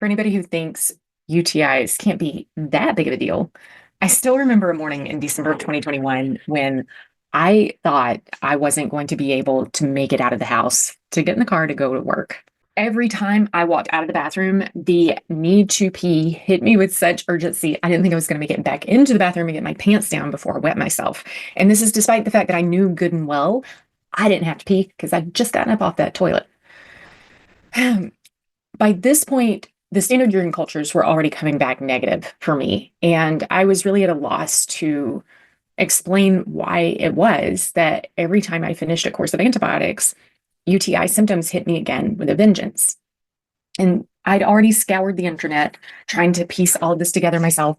For anybody who thinks UTIs can't be that big of a deal, I still remember a morning in December of 2021 when I thought I wasn't going to be able to make it out of the house to get in the car to go to work. Every time I walked out of the bathroom, the need to pee hit me with such urgency. I didn't think I was going to make it back into the bathroom and get my pants down before I wet myself. And this is despite the fact that I knew good and well I didn't have to pee because I'd just gotten up off that toilet. By this point, the standard urine cultures were already coming back negative for me. And I was really at a loss to explain why it was that every time I finished a course of antibiotics, UTI symptoms hit me again with a vengeance. And I'd already scoured the internet trying to piece all of this together myself,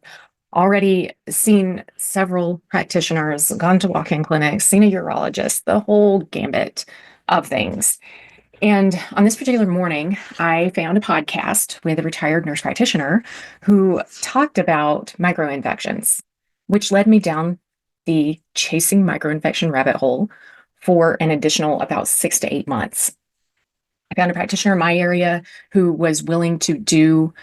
already seen several practitioners, gone to walk-in clinics, seen a urologist, the whole gambit of things. And on this particular morning, I found a podcast with a retired nurse practitioner who talked about microinfections, which led me down the chasing microinfection rabbit hole for an additional about 6 to 8 months. I found a practitioner in my area who was willing to do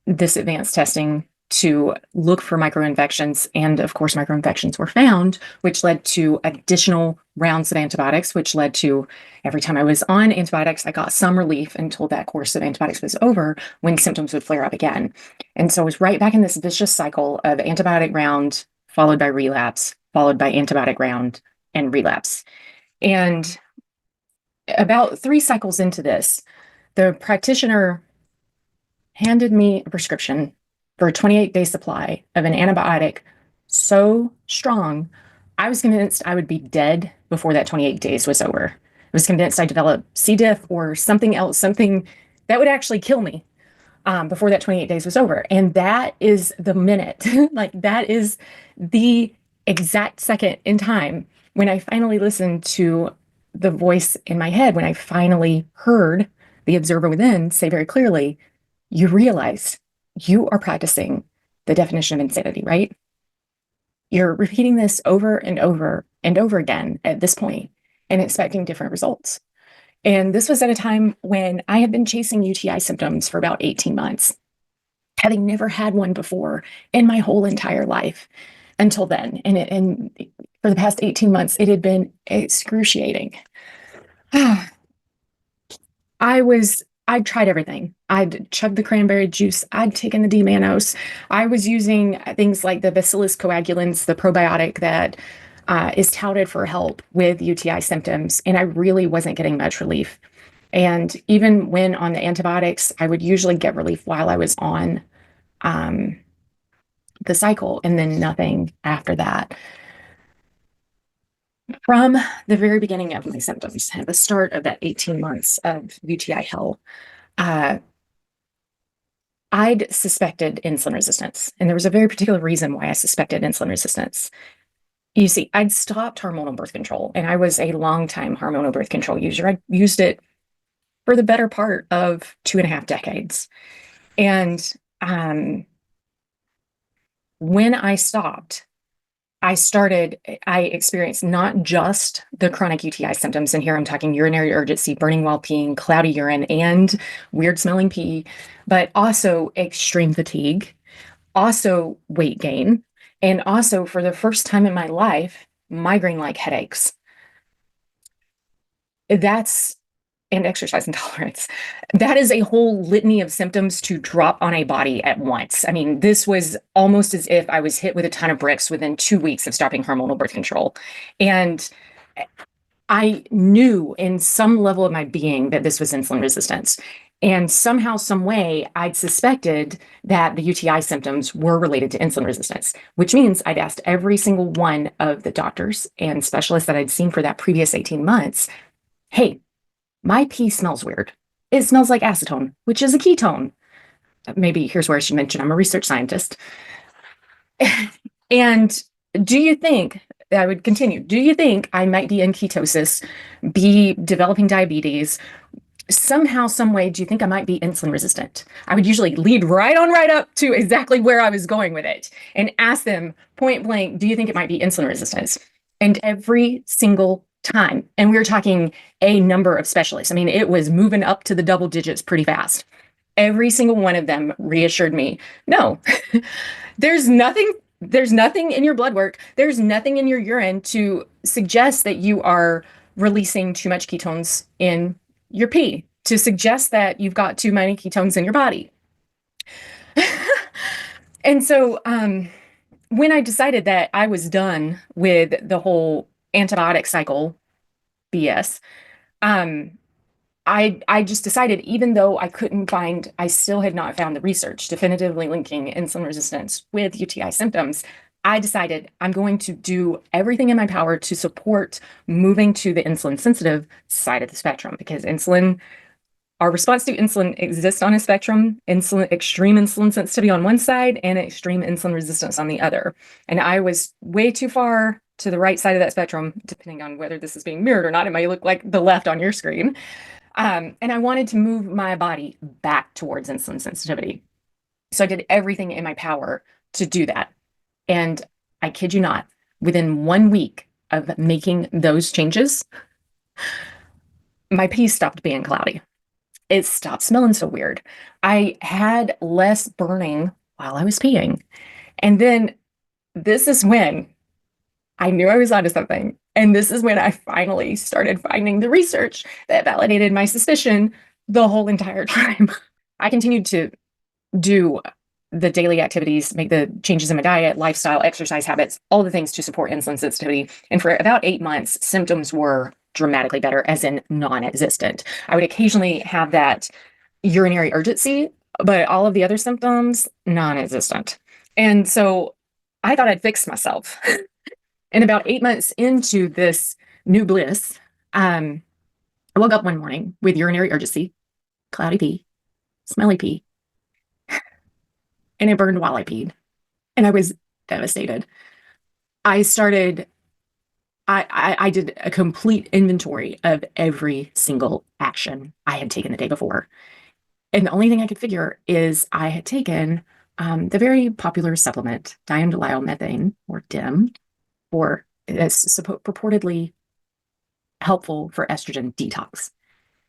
this advanced testing to look for microinfections. And of course, microinfections were found, which led to additional rounds of antibiotics, which led to every time I was on antibiotics, I got some relief until that course of antibiotics was over when symptoms would flare up again. And so I was right back in this vicious cycle of antibiotic round, followed by relapse, followed by antibiotic round and relapse. And about 3 cycles into this, the practitioner handed me a prescription for a 28-day supply of an antibiotic so strong, I was convinced I would be dead before that 28 days was over. I was convinced I'd develop C. diff or something else, something that would actually kill me before that 28 days was over. And that is the minute, like that is the exact second in time when I finally listened to the voice in my head, when I finally heard the observer within say very clearly, you realize you are practicing the definition of insanity, right? You're repeating this over and over and over again at this point and expecting different results. And this was at a time when I had been chasing UTI symptoms for about 18 months, having never had one before in my whole entire life until then. And for the past 18 months, it had been excruciating. I'd tried everything. I'd chugged the cranberry juice. I'd taken the D-mannose. I was using things like the Bacillus coagulans, the probiotic that is touted for help with UTI symptoms, and I really wasn't getting much relief. And even when on the antibiotics, I would usually get relief while I was on the cycle, and then nothing after that. From the very beginning of my symptoms, at the start of that 18 months of UTI hell, I'd suspected insulin resistance. And there was a very particular reason why I suspected insulin resistance. You see, I'd stopped hormonal birth control, and I was a long-time hormonal birth control user. I used it for the better part of 2.5 decades. And when I stopped, I experienced not just the chronic UTI symptoms, and here I'm talking urinary urgency, burning while peeing, cloudy urine, and weird smelling pee, but also extreme fatigue, also weight gain, and also for the first time in my life, migraine-like headaches. That's and exercise intolerance. That is a whole litany of symptoms to drop on a body at once. I mean, this was almost as if I was hit with a ton of bricks within 2 weeks of stopping hormonal birth control. And I knew in some level of my being that this was insulin resistance. And somehow, some way, I'd suspected that the UTI symptoms were related to insulin resistance, which means I'd asked every single one of the doctors and specialists that I'd seen for that previous 18 months, hey, my pee smells weird. It smells like acetone, which is a ketone. Maybe here's where I should mention I'm a research scientist. And do you think, I would continue, do you think I might be in ketosis, be developing diabetes? Somehow, some way, do you think I might be insulin resistant? I would usually lead right up to exactly where I was going with it and ask them point blank, do you think it might be insulin resistance? And every single time, and we were talking a number of specialists. I mean, it was moving up to the double digits pretty fast. Every single one of them reassured me, no, there's nothing, there's nothing in your blood work, there's nothing in your urine to suggest that you are releasing too much ketones in your pee, to suggest that you've got too many ketones in your body. And so when I decided that I was done with the whole antibiotic cycle BS, um, I just decided, even though I still had not found the research definitively linking insulin resistance with UTI symptoms. I decided I'm going to do everything in my power to support moving to the insulin sensitive side of the spectrum, because our response to insulin exists on a spectrum: extreme insulin sensitivity on one side and extreme insulin resistance on the other. And I was way too far to the right side of that spectrum, depending on whether this is being mirrored or not. It may look like the left on your screen. And I wanted to move my body back towards insulin sensitivity. So I did everything in my power to do that. And I kid you not, within 1 week of making those changes, my pee stopped being cloudy. It stopped smelling so weird. I had less burning while I was peeing. And then this is when I knew I was onto something. And this is when I finally started finding the research that validated my suspicion the whole entire time. I continued to do the daily activities, make the changes in my diet, lifestyle, exercise habits, all the things to support insulin sensitivity. And for about 8 months, symptoms were dramatically better, as in non-existent. I would occasionally have that urinary urgency, but all of the other symptoms, non-existent. And so I thought I'd fixed myself. And about 8 months into this new bliss, I woke up one morning with urinary urgency, cloudy pee, smelly pee, and it burned while I peed. And I was devastated. I did a complete inventory of every single action I had taken the day before. And the only thing I could figure is I had taken the very popular supplement, diamyldiamethane, or DIM, or purportedly helpful for estrogen detox.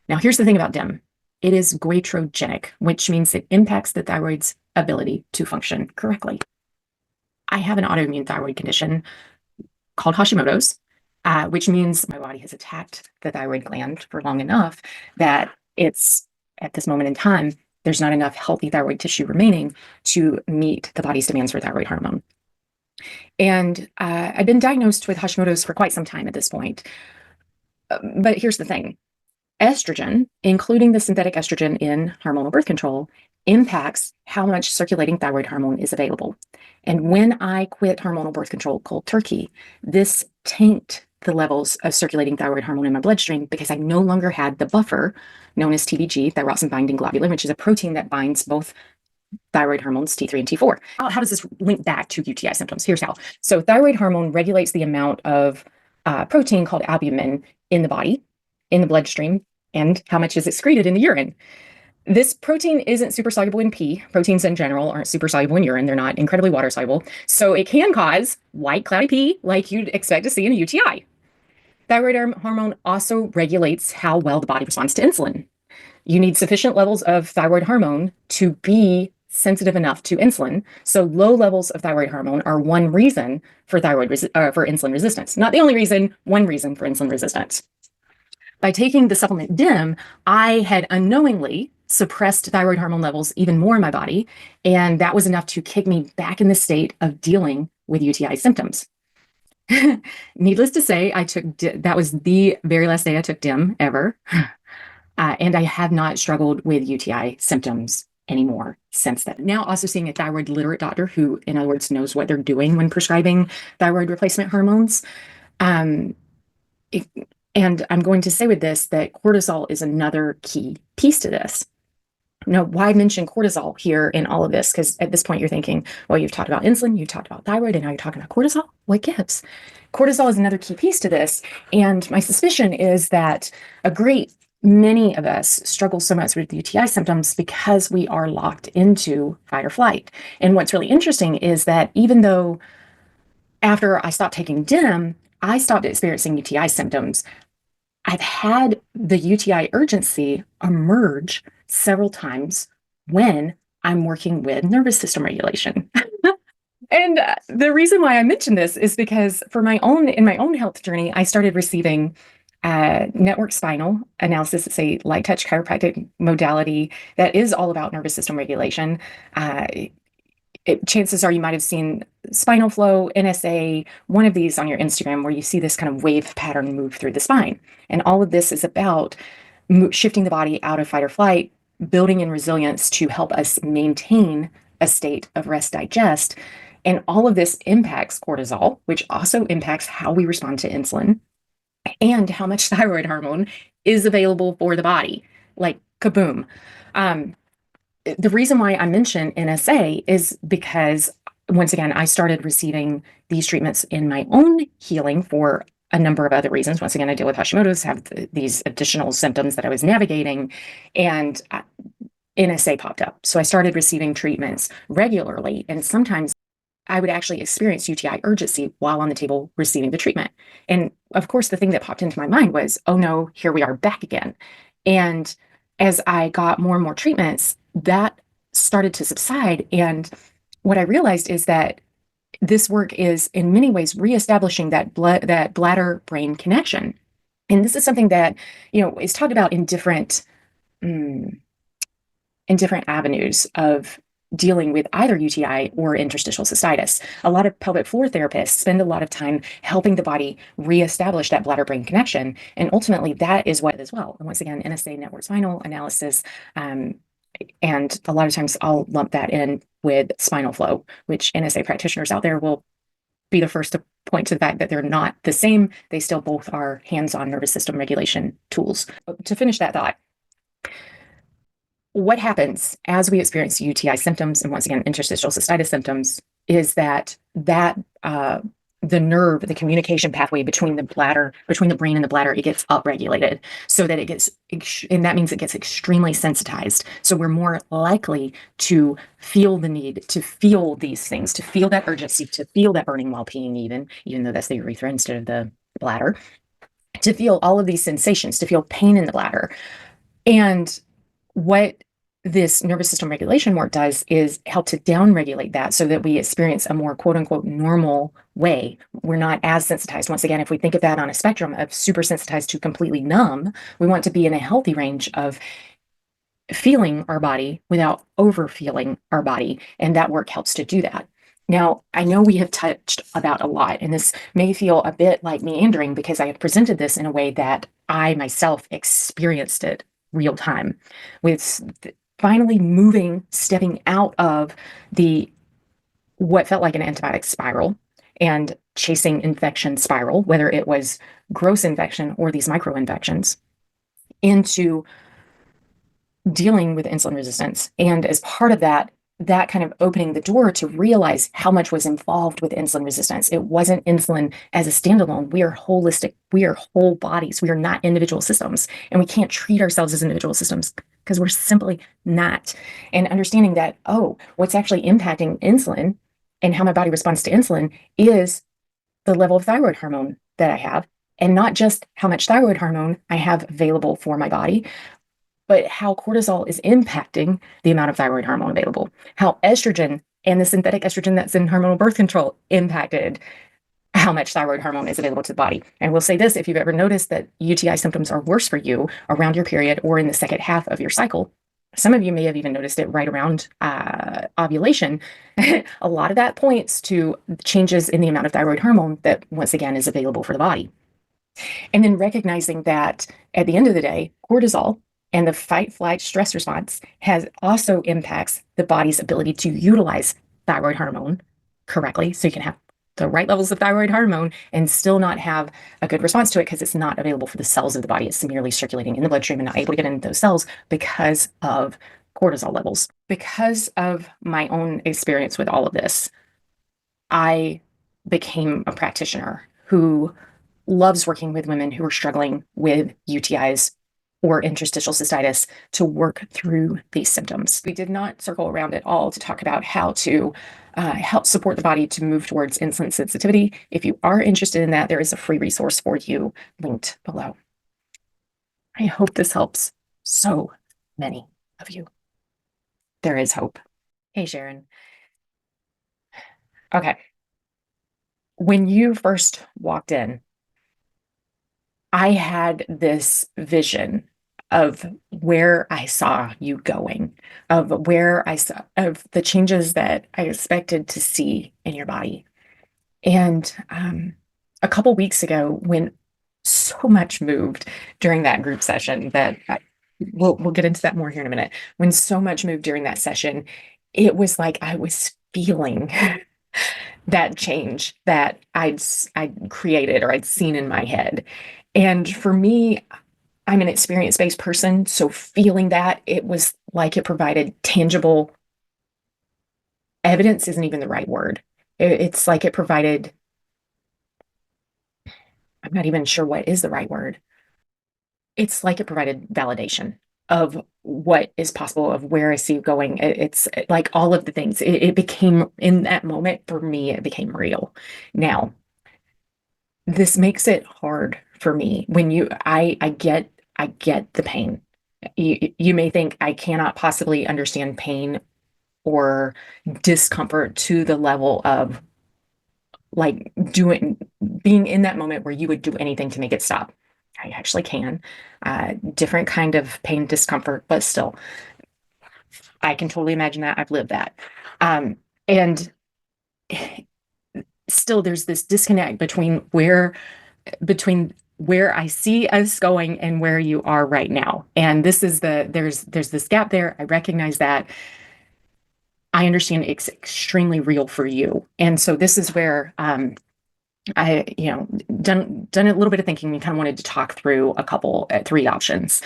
Now, here's the thing about DIM. It is goitrogenic, which means it impacts the thyroid's ability to function correctly. I have an autoimmune thyroid condition called Hashimoto's, which means my body has attacked the thyroid gland for long enough that it's, at this moment in time, there's not enough healthy thyroid tissue remaining to meet the body's demands for thyroid hormone. And I've been diagnosed with Hashimoto's for quite some time at this point. But here's the thing. Estrogen, including the synthetic estrogen in hormonal birth control, impacts how much circulating thyroid hormone is available. And when I quit hormonal birth control cold turkey, this tanked the levels of circulating thyroid hormone in my bloodstream, because I no longer had the buffer known as TBG, thyroxine binding globulin, which is a protein that binds both thyroid hormones T3 and T4. How does this link back to UTI symptoms? Here's how. So thyroid hormone regulates the amount of protein called albumin in the body, in the bloodstream, and how much is excreted in the urine. This protein isn't super soluble in pee. Proteins in general aren't super soluble in urine. They're not incredibly water soluble. So it can cause white cloudy pee like you'd expect to see in a UTI. Thyroid hormone also regulates how well the body responds to insulin. You need sufficient levels of thyroid hormone to be sensitive enough to insulin. So low levels of thyroid hormone are one reason for for insulin resistance. Not the only reason, one reason for insulin resistance. By taking the supplement DIM, I had unknowingly suppressed thyroid hormone levels even more in my body, and that was enough to kick me back in the state of dealing with UTI symptoms. Needless to say, that was the very last day I took DIM ever, and I have not struggled with UTI symptoms anymore since then. Now also seeing a thyroid literate doctor who, in other words, knows what they're doing when prescribing thyroid replacement hormones. And I'm going to say with this that cortisol is another key piece to this. Now, why mention cortisol here in all of this? Because at this point you're thinking, well, you've talked about insulin, you've talked about thyroid, and now you're talking about cortisol. What gives? Cortisol is another key piece to this. And my suspicion is that a great many of us struggle so much with UTI symptoms because we are locked into fight or flight. And what's really interesting is that even though after I stopped taking DIM, I stopped experiencing UTI symptoms, I've had the UTI urgency emerge several times when I'm working with nervous system regulation. And the reason why I mention this is because in my own health journey, I started receiving network spinal analysis. It's a light touch chiropractic modality that is all about nervous system regulation. Uh, Chances are you might have seen spinal flow, NSA, one of these on your Instagram where you see this kind of wave pattern move through the spine. And all of this is about shifting the body out of fight or flight, building in resilience to help us maintain a state of rest digest. And all of this impacts cortisol, which also impacts how we respond to insulin and how much thyroid hormone is available for the body. Like kaboom. Um, the reason why I mention NSA is because, once again, I started receiving these treatments in my own healing for a number of other reasons. Once again, I deal with Hashimoto's, have these additional symptoms that I was navigating, and NSA popped up. So I started receiving treatments regularly, and sometimes I would actually experience UTI urgency while on the table receiving the treatment. And of course, the thing that popped into my mind was, oh no, here we are back again. And as I got more and more treatments, that started to subside. And what I realized is that this work is in many ways reestablishing that bladder brain connection. And this is something that, is talked about mm, in different avenues of dealing with either UTI or interstitial cystitis. A lot of pelvic floor therapists spend a lot of time helping the body reestablish that bladder brain connection. And ultimately, that is what as well. And once again, NSA network spinal analysis. And a lot of times I'll lump that in with spinal flow, which NSA practitioners out there will be the first to point to the fact that they're not the same. They still both are hands-on nervous system regulation tools. To finish that thought, what happens as we experience UTI symptoms, and once again, interstitial cystitis symptoms, is that the nerve, the communication pathway between the brain and the bladder, it gets upregulated so that and that means it gets extremely sensitized. So we're more likely to feel the need to feel these things, to feel that urgency, to feel that burning while peeing, even though that's the urethra instead of the bladder, to feel all of these sensations, to feel pain in the bladder. And what this nervous system regulation work does is help to downregulate that so that we experience a more quote unquote normal way. We're not as sensitized. Once again, if we think of that on a spectrum of super sensitized to completely numb, we want to be in a healthy range of feeling our body without over feeling our body. And that work helps to do that. Now, I know we have touched about a lot, and this may feel a bit like meandering because I have presented this in a way that I myself experienced it real time, with finally stepping out of what felt like an antibiotic spiral and chasing infection spiral, whether it was gross infection or these micro infections, into dealing with insulin resistance. And as part of that kind of opening the door to realize how much was involved with insulin resistance. It wasn't insulin as a standalone. We are holistic. We are whole bodies. We are not individual systems. And we can't treat ourselves as individual systems because we're simply not. And understanding that, what's actually impacting insulin and how my body responds to insulin is the level of thyroid hormone that I have, and not just how much thyroid hormone I have available for my body, but how cortisol is impacting the amount of thyroid hormone available, how estrogen and the synthetic estrogen that's in hormonal birth control impacted how much thyroid hormone is available to the body. And we'll say this, if you've ever noticed that UTI symptoms are worse for you around your period or in the second half of your cycle, some of you may have even noticed it right around ovulation. A lot of that points to changes in the amount of thyroid hormone that, once again, is available for the body. And then recognizing that at the end of the day, cortisol and the fight, flight, stress response also impacts the body's ability to utilize thyroid hormone correctly. So you can have the right levels of thyroid hormone and still not have a good response to it because it's not available for the cells of the body. It's merely circulating in the bloodstream and not able to get into those cells because of cortisol levels. Because of my own experience with all of this, I became a practitioner who loves working with women who are struggling with UTIs or interstitial cystitis to work through these symptoms. We did not circle around at all to talk about how to help support the body to move towards insulin sensitivity. If you are interested in that, there is a free resource for you linked below. I hope this helps so many of you. There is hope. Hey, Sharon. Okay. When you first walked in, I had this vision of where I saw you going, of where I saw, of the changes that I expected to see in your body. And a couple weeks ago, when so much moved during that group session, we'll get into that more here in a minute. When so much moved during that session, it was like I was feeling that change that I'd created or I'd seen in my head. And for me, I'm an experience-based person, so feeling that, it was like it provided tangible evidence isn't even the right word. It's like it provided, I'm not even sure what is the right word. It's like it provided validation of what is possible, of where I see you going. It's like all of the things. It became, in that moment, for me, it became real. Now, this makes it hard for me when I get the pain. You may think I cannot possibly understand pain or discomfort to the level of like doing being in that moment where you would do anything to make it stop. I actually can. Different kind of pain, discomfort, but still, I can totally imagine that. I've lived that. And still, there's this disconnect between where I see us going and where you are right now. And there's this gap there. I recognize that. I understand it's extremely real for you. And so this is where I, done a little bit of thinking and kind of wanted to talk through three options.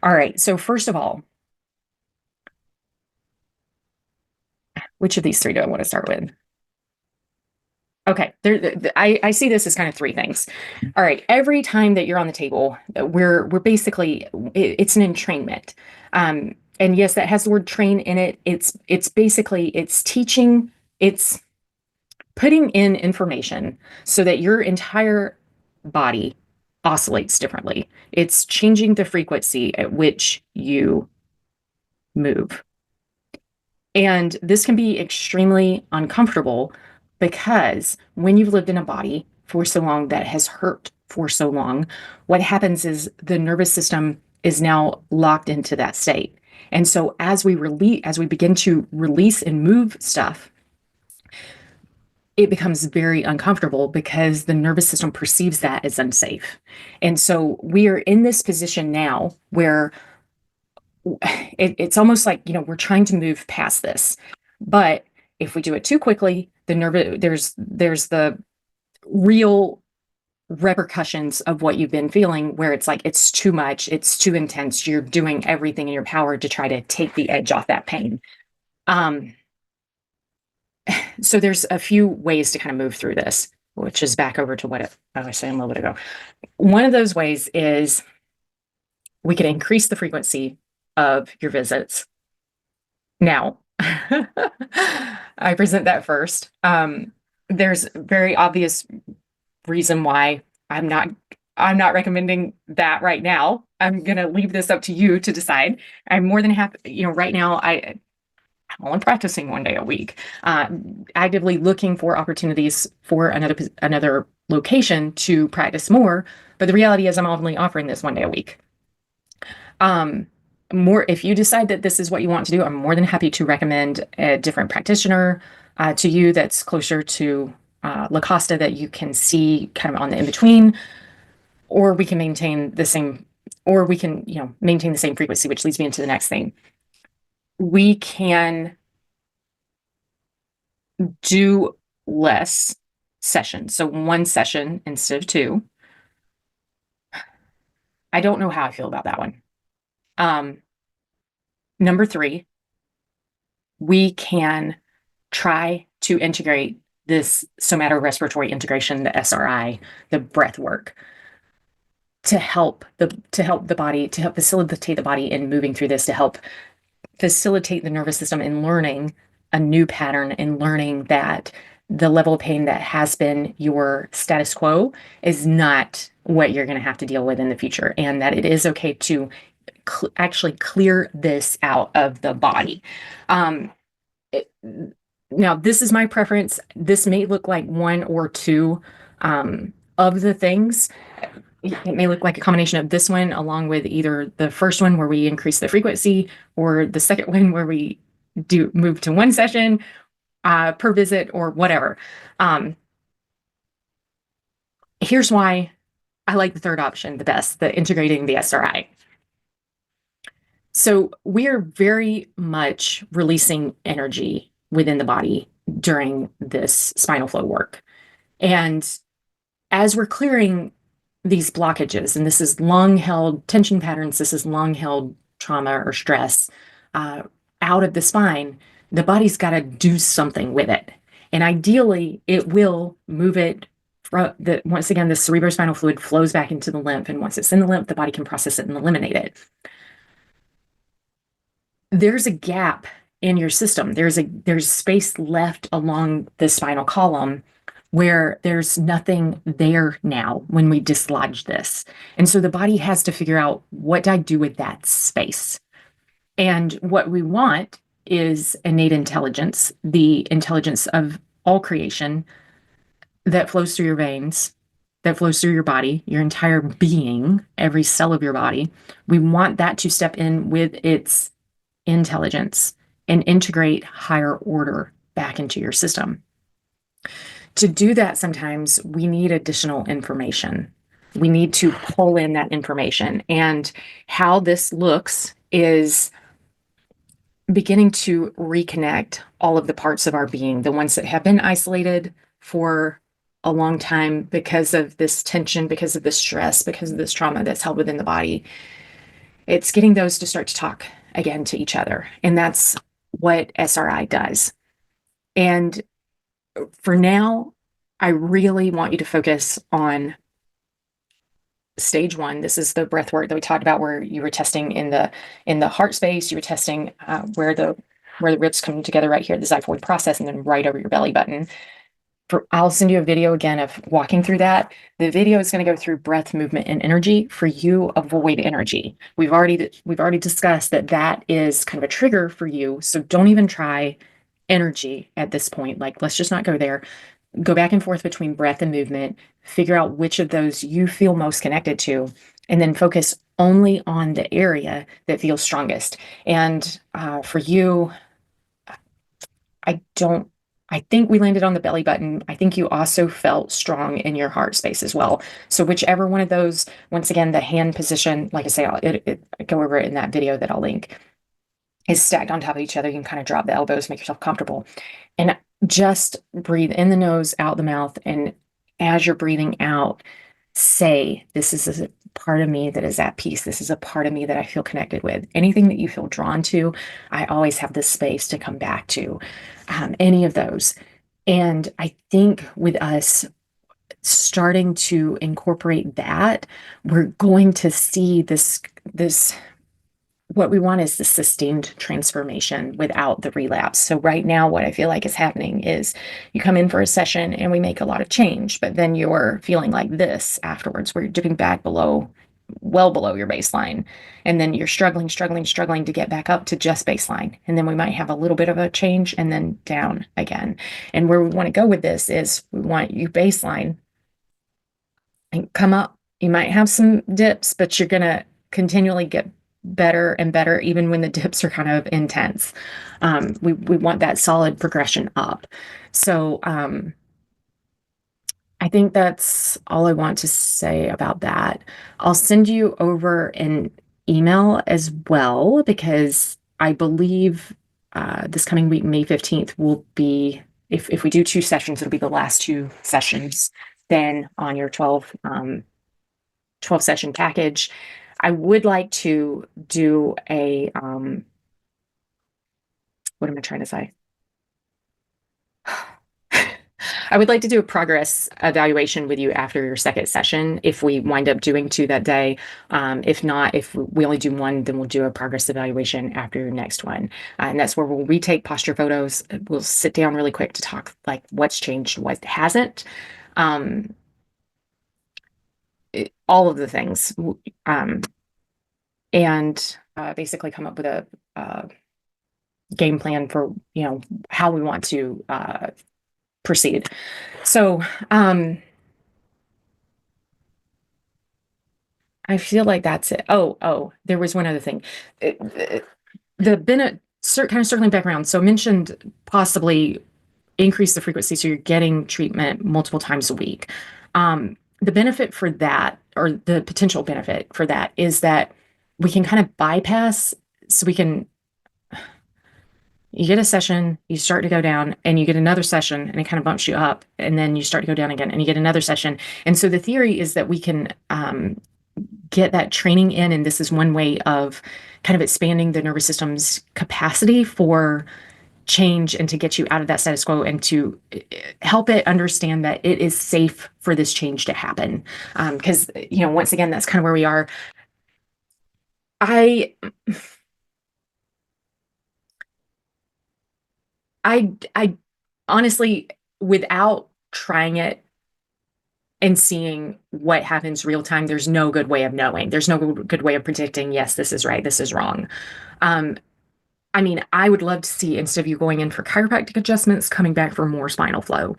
All right. So first of all, which of these three do I want to start with? Okay, I see this as kind of three things. All right, every time that you're on the table, we're basically it's an entrainment, and yes, that has the word train in it. It's basically it's teaching, it's putting in information so that your entire body oscillates differently. It's changing the frequency at which you move. And this can be extremely uncomfortable because when you've lived in a body for so long that has hurt for so long, what happens is the nervous system is now locked into that state. And so as we begin to release and move stuff, it becomes very uncomfortable because the nervous system perceives that as unsafe. And so we are in this position now where it's almost like, we're trying to move past this. But if we do it too quickly, there's the real repercussions of what you've been feeling, where it's like it's too much, it's too intense. You're doing everything in your power to try to take the edge off that pain. So there's a few ways to kind of move through this, which is back over to what I was saying a little bit ago. One of those ways is we can increase the frequency of your visits. Now, I present that first. There's very obvious reason why I'm not recommending that right now. I'm gonna leave this up to you to decide. I'm more than happy, right now I'm only practicing 1 day a week, actively looking for opportunities for another location to practice more. But the reality is I'm only offering this 1 day a week. If you decide that this is what you want to do, I'm more than happy to recommend a different practitioner to you that's closer to La Costa that you can see kind of on the in-between, or we can maintain the same, maintain the same frequency, which leads me into the next thing. We can do less sessions. So 1 session instead of 2. I don't know how I feel about that one. Number 3, we can try to integrate this somatorespiratory integration, the SRI, the breath work, to help the body, to help facilitate the body in moving through this, to help facilitate the nervous system in learning a new pattern and learning that the level of pain that has been your status quo is not what you're going to have to deal with in the future, and that it is okay to actually clear this out of the body. Um, it, Now, this is my preference. This may look like one or two of the things. It may look like a combination of this one along with either the first one where we increase the frequency or the second one where we do move to one session per visit or whatever. Here's why I like the third option the best, the integrating the SRI. So we are very much releasing energy within the body during this spinal flow work. And as we're clearing these blockages, and this is long held tension patterns, this is long held trauma or stress out of the spine, the body's got to do something with it. And ideally, it will move it from the, once again, the cerebrospinal fluid flows back into the lymph. And once it's in the lymph, the body can process it and eliminate it. There's a gap in your system. There's space left along the spinal column where there's nothing there now when we dislodge this. And so the body has to figure out, what do I do with that space? And what we want is innate intelligence, the intelligence of all creation that flows through your veins, that flows through your body, your entire being, every cell of your body. We want that to step in with its intelligence and integrate higher order back into your system. To do that, sometimes we need additional information. We need to pull in that information. And how this looks is beginning to reconnect all of the parts of our being, the ones that have been isolated for a long time because of this tension, because of this stress, because of this trauma that's held within the body. It's getting those to start to talk again to each other. And that's what SRI does. And for now, I really want you to focus on stage one. This is the breath work that we talked about, where you were testing in the heart space. You were testing where the ribs come together right here, the xiphoid process, and then right over your belly button. I'll send you a video again of walking through that. The video is going to go through breath, movement, and energy. For you, avoid energy. We've already discussed that is kind of a trigger for you. So don't even try energy at this point. Like, let's just not go there. Go back and forth between breath and movement. Figure out which of those you feel most connected to, and then focus only on the area that feels strongest. And for you, I think we landed on the belly button. I think you also felt strong in your heart space as well. So whichever one of those, once again, the hand position, like I say, I'll go over it in that video that I'll link, is stacked on top of each other. You can kind of drop the elbows, make yourself comfortable, and just breathe in the nose, out the mouth. And as you're breathing out, say, this is a part of me that is at peace. This is a part of me that I feel connected with. Anything that you feel drawn to, I always have this space to come back to, any of those. And I think with us starting to incorporate that, we're going to see this what we want is the sustained transformation without the relapse. So right now, what I feel like is happening is you come in for a session and we make a lot of change, but then you're feeling like this afterwards, where you're dipping back well below your baseline. And then you're struggling to get back up to just baseline. And then we might have a little bit of a change and then down again. And where we want to go with this is we want you baseline and come up. You might have some dips, but you're going to continually get better and better, even when the dips are kind of intense. We want that solid progression up. So I think that's all I want to say about that. I'll send you over an email as well, because I believe this coming week, May 15th, will be, if we do 2 sessions, it'll be the last 2 sessions then on your 12 session package. I would like to do a, what am I trying to say? I would like to do a progress evaluation with you after your second session, if we wind up doing 2 that day. If not, if we only do 1, then we'll do a progress evaluation after your next one. And that's where we'll retake posture photos. We'll sit down really quick to talk, like, what's changed, what hasn't. All of the things. and basically come up with a game plan for how we want to proceed. So I feel like that's it. Oh, there was one other thing. The Bennett, kind of circling back around. So mentioned possibly increase the frequency so you're getting treatment multiple times a week. The benefit for that, or the potential benefit for that, is that we can kind of bypass, so we can, you get a session, you start to go down, and you get another session, and it kind of bumps you up, and then you start to go down again, and you get another session. And so the theory is that we can get that training in, and this is one way of kind of expanding the nervous system's capacity for change and to get you out of that status quo and to help it understand that it is safe for this change to happen. Because, once again, that's kind of where we are. I, I honestly, without trying it and seeing what happens real time, there's no good way of knowing. There's no good way of predicting, yes, this is right, this is wrong. Um, I mean, I would love to see, instead of you going in for chiropractic adjustments, coming back for more spinal flow.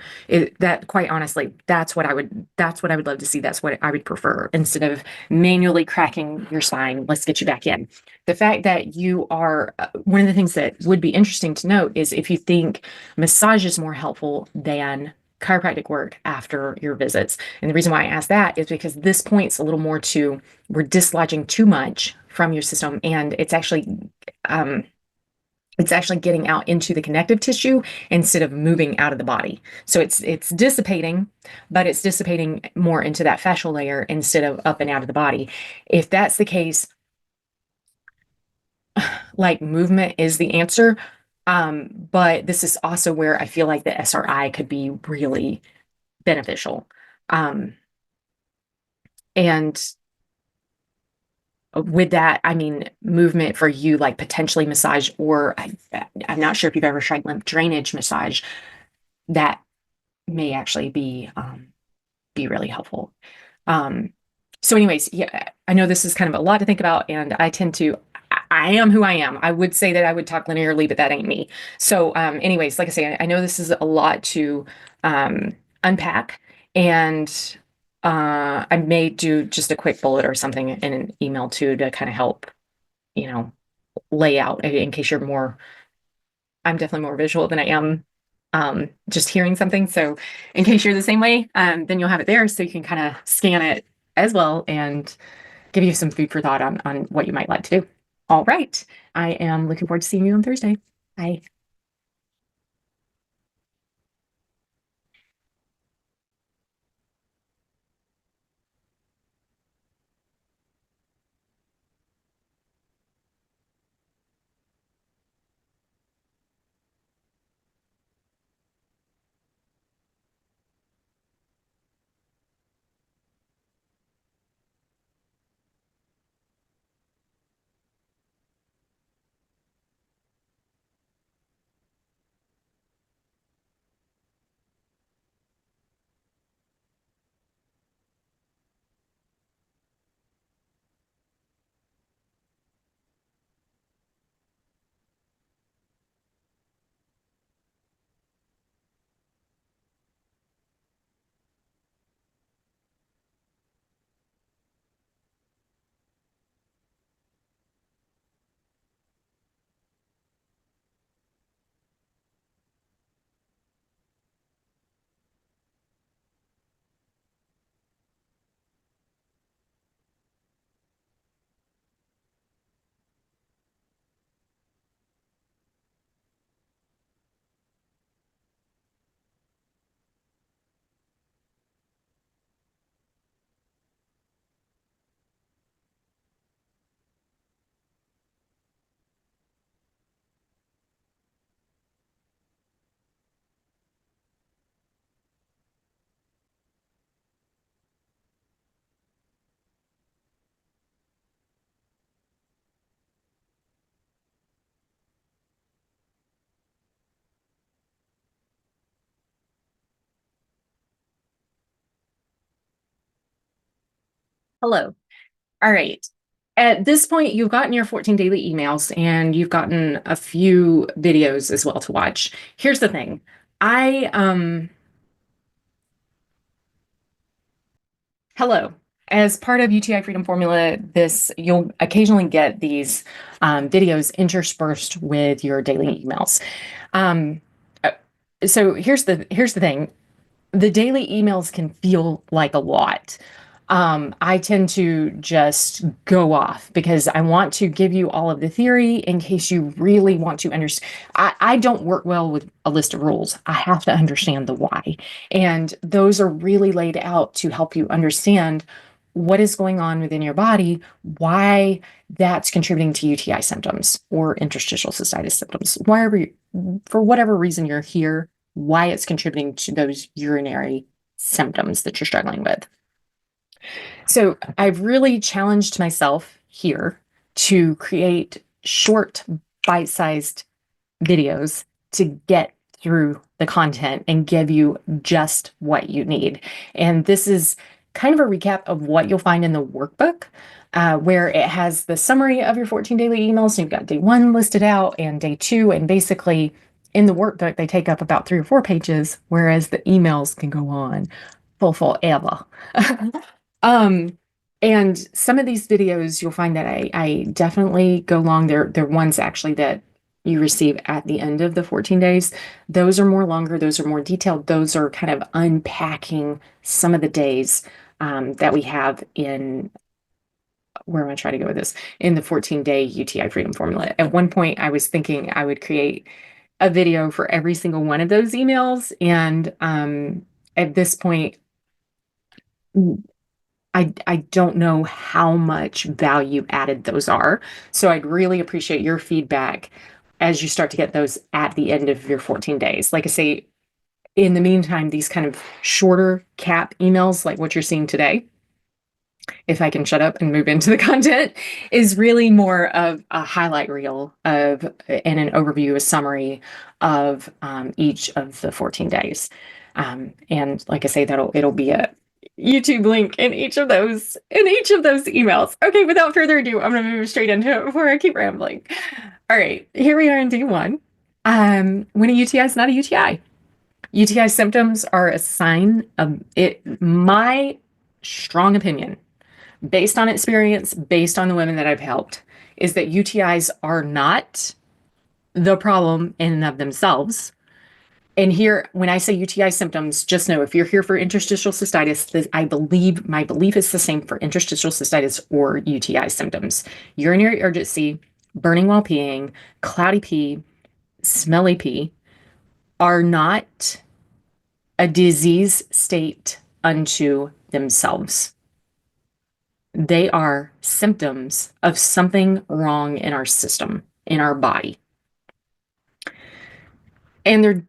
That, quite honestly, that's what I would love to see. That's what I would prefer, instead of manually cracking your spine. Let's get you back in. The fact that you are, one of the things that would be interesting to note is if you think massage is more helpful than chiropractic work after your visits. And the reason why I ask that is because this points a little more to, we're dislodging too much from your system, and um, it's actually getting out into the connective tissue instead of moving out of the body. So it's dissipating, but it's dissipating more into that fascial layer instead of up and out of the body. If that's the case, like, movement is the answer. But this is also where I feel like the SRI could be really beneficial. Um, and with that, I mean, movement for you, like potentially massage, or I'm not sure if you've ever tried lymph drainage massage. That may actually be really helpful. Um, so anyways, yeah, I know this is kind of a lot to think about, and I am who I am. I would say that I would talk linearly, but that ain't me. So anyways, like I say, I know this is a lot to unpack, and I may do just a quick bullet or something in an email too, to kind of help, you know, lay out, in case you're more, I'm definitely more visual than I am just hearing something. So in case you're the same way, then you'll have it there, so you can kind of scan it as well and give you some food for thought on what you might like to do. All right. I am looking forward to seeing you on Thursday. Bye. Hello. All right. At this point, you've gotten your 14 daily emails and you've gotten a few videos as well to watch. Here's the thing. I Hello. As part of UTI Freedom Formula, this you'll occasionally get these videos interspersed with your daily emails. Um, uh, so here's the thing. The daily emails can feel like a lot. I tend to just go off because I want to give you all of the theory in case you really want to understand. I don't work well with a list of rules. I have to understand the why. And those are really laid out to help you understand what is going on within your body, why that's contributing to UTI symptoms or interstitial cystitis symptoms, for whatever reason you're here, why it's contributing to those urinary symptoms that you're struggling with. So I've really challenged myself here to create short, bite-sized videos to get through the content and give you just what you need. And this is kind of a recap of what you'll find in the workbook, where it has the summary of your 14 daily emails. So you've got day one listed out and day two, and basically in the workbook, they take up about 3 or 4 pages, whereas the emails can go on forever. Um, and some of these videos you'll find that I definitely go long. They're ones actually that you receive at the end of the 14 days. Those are more longer, those are more detailed, those are kind of unpacking some of the days that we have in where am I trying to go with this? In the 14-day UTI Freedom Formula. At one point, I was thinking I would create a video for every single one of those emails. And at this point, I don't know how much value added those are. So I'd really appreciate your feedback as you start to get those at the end of your 14 days. Like I say, in the meantime, these kind of shorter cap emails, like what you're seeing today, if I can shut up and move into the content, is really more of a highlight reel of and an overview, a summary of each of the 14 days. And like I say, it'll be a YouTube link in each of those emails. Okay, without further ado, I'm gonna move straight into it before I keep rambling. All right, here we are in day one. When a UTI is not a UTI. UTI symptoms are a sign of it. My strong opinion, based on experience, based on the women that I've helped, is that UTIs are not the problem in and of themselves. And here, when I say UTI symptoms, just know if you're here for interstitial cystitis, my belief is the same for interstitial cystitis or UTI symptoms. Urinary urgency, burning while peeing, cloudy pee, smelly pee are not a disease state unto themselves. They are symptoms of something wrong in our system, in our body. And they're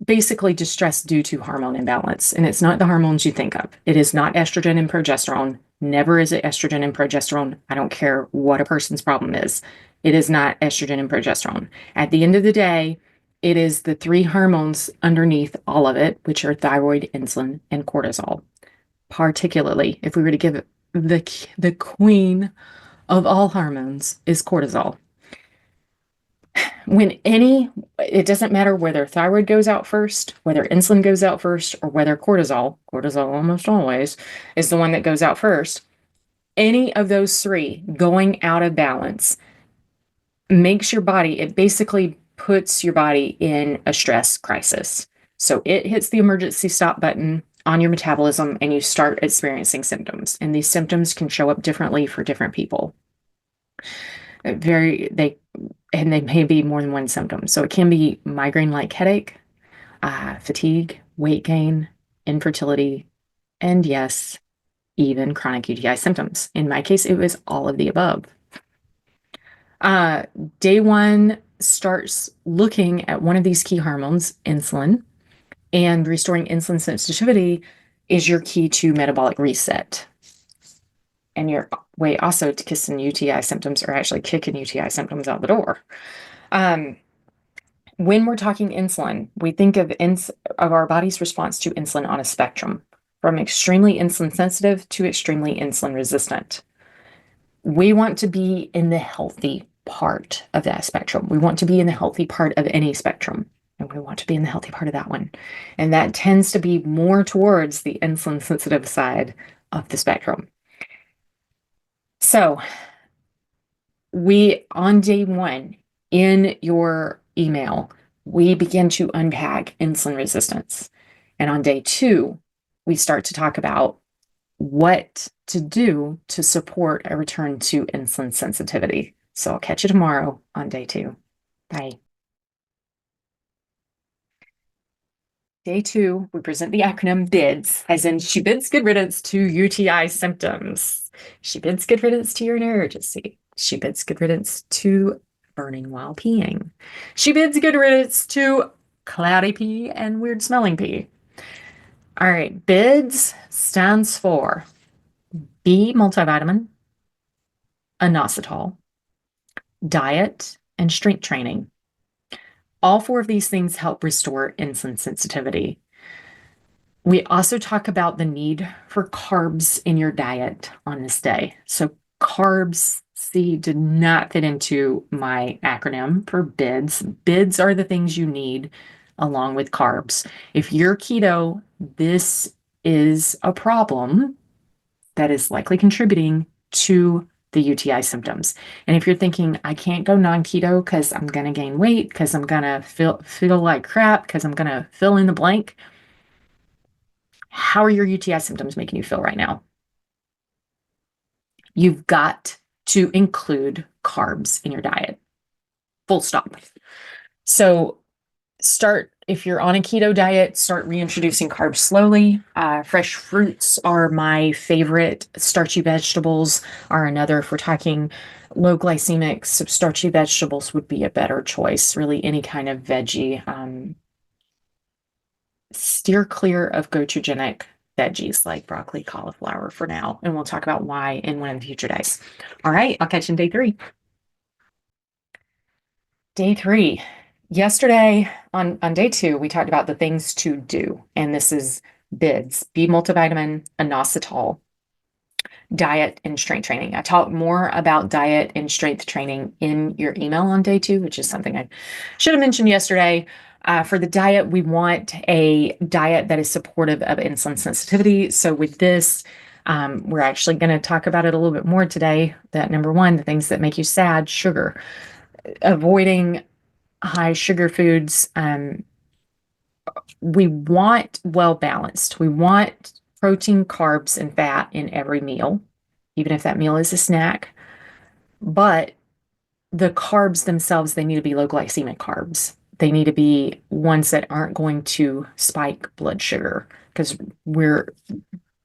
basically distress due to hormone imbalance. And it's not the hormones you think of. It is not estrogen and progesterone. Never is it estrogen and progesterone. I don't care what a person's problem is. It is not estrogen and progesterone. At the end of the day, it is the 3 hormones underneath all of it, which are thyroid, insulin, and cortisol. Particularly, if we were to give the queen of all hormones is cortisol. It doesn't matter whether thyroid goes out first, whether insulin goes out first, or whether cortisol almost always is the one that goes out first. Any of those 3 going out of balance makes your body, it basically puts your body in a stress crisis. So it hits the emergency stop button on your metabolism and you start experiencing symptoms. And these symptoms can show up differently for different people. They may be more than one symptom. So it can be migraine-like headache, fatigue, weight gain, infertility, and yes, even chronic UTI symptoms. In my case, it was all of the above. Day one starts looking at one of these key hormones, insulin, and restoring insulin sensitivity is your key to metabolic reset. And your way also to kissing UTI symptoms or actually kicking UTI symptoms out the door. When we're talking insulin, we think of our body's response to insulin on a spectrum, from extremely insulin sensitive to extremely insulin resistant. We want to be in the healthy part of that spectrum. We want to be in the healthy part of any spectrum, and we want to be in the healthy part of that one. And that tends to be more towards the insulin sensitive side of the spectrum. So, on day one, in your email, we begin to unpack insulin resistance. And on day two, we start to talk about what to do to support a return to insulin sensitivity. So I'll catch you tomorrow on day two. Bye. Day two, we present the acronym BIDS, as in she bids good riddance to UTI symptoms. She bids good riddance to urinary urgency. She bids good riddance to burning while peeing. She bids good riddance to cloudy pee and weird smelling pee. All right, BIDS stands for B multivitamin, inositol, diet, and strength training. All four of these things help restore insulin sensitivity. We also talk about the need for carbs in your diet on this day. So carbs, see, did not fit into my acronym for BIDS. BIDS are the things you need along with carbs. If you're keto, this is a problem that is likely contributing to the UTI symptoms. And if you're thinking, I can't go non-keto because I'm going to gain weight, because I'm going to feel like crap, because I'm going to fill in the blank, how are your UTI symptoms making you feel right now? You've got to include carbs in your diet. Full stop. So if you're on a keto diet, start reintroducing carbs slowly. Fresh fruits are my favorite. Starchy vegetables are another. If we're talking low glycemic, so starchy vegetables would be a better choice. Really, any kind of veggie. Steer clear of goitrogenic veggies like broccoli, cauliflower for now. And we'll talk about why in one of the future days. All right, I'll catch you in day three. Day three. Yesterday on day two, we talked about the things to do. And this is BIDS, B multivitamin, inositol, diet, and strength training. I talked more about diet and strength training in your email on day two, which is something I should have mentioned yesterday. For the diet, we want a diet that is supportive of insulin sensitivity. So with this, we're actually going to talk about it a little bit more today. That number one, the things that make you sad, sugar, avoiding high sugar foods. We want well balanced. We want protein, carbs, and fat in every meal, even if that meal is a snack. But the carbs themselves, they need to be low glycemic carbs. They need to be ones that aren't going to spike blood sugar, because we're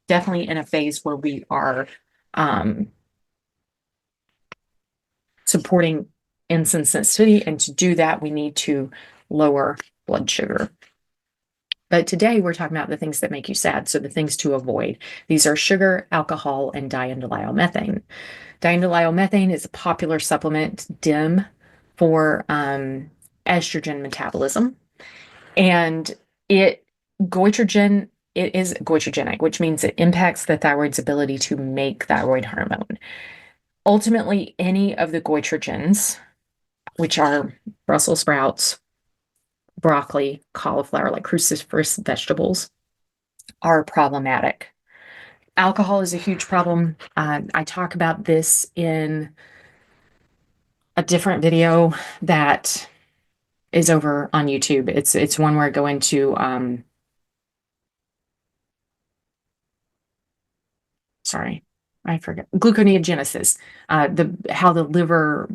definitely in a phase where we are supporting insulin sensitivity. And to do that, we need to lower blood sugar. But today we're talking about the things that make you sad. So the things to avoid. These are sugar, alcohol, and diindolylmethane. Diindolylmethane is a popular supplement, DIM, for estrogen metabolism. And it is goitrogenic, which means it impacts the thyroid's ability to make thyroid hormone. Ultimately, any of the goitrogens, which are Brussels sprouts, broccoli, cauliflower, like cruciferous vegetables, are problematic. Alcohol is a huge problem. I talk about this in a different video that is over on YouTube. It's one where I go into sorry, I forget, gluconeogenesis, how the liver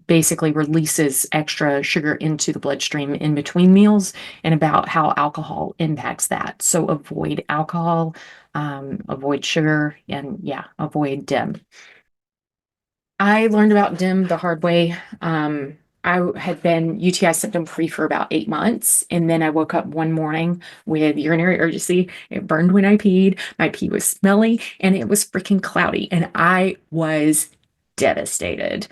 basically releases extra sugar into the bloodstream in between meals, and about how alcohol impacts that. So avoid alcohol, avoid sugar, and yeah, avoid DIM. I learned about DIM the hard way. I had been UTI symptom free for about 8 months. And then I woke up one morning with urinary urgency. It burned when I peed. My pee was smelly and it was freaking cloudy. And I was devastated.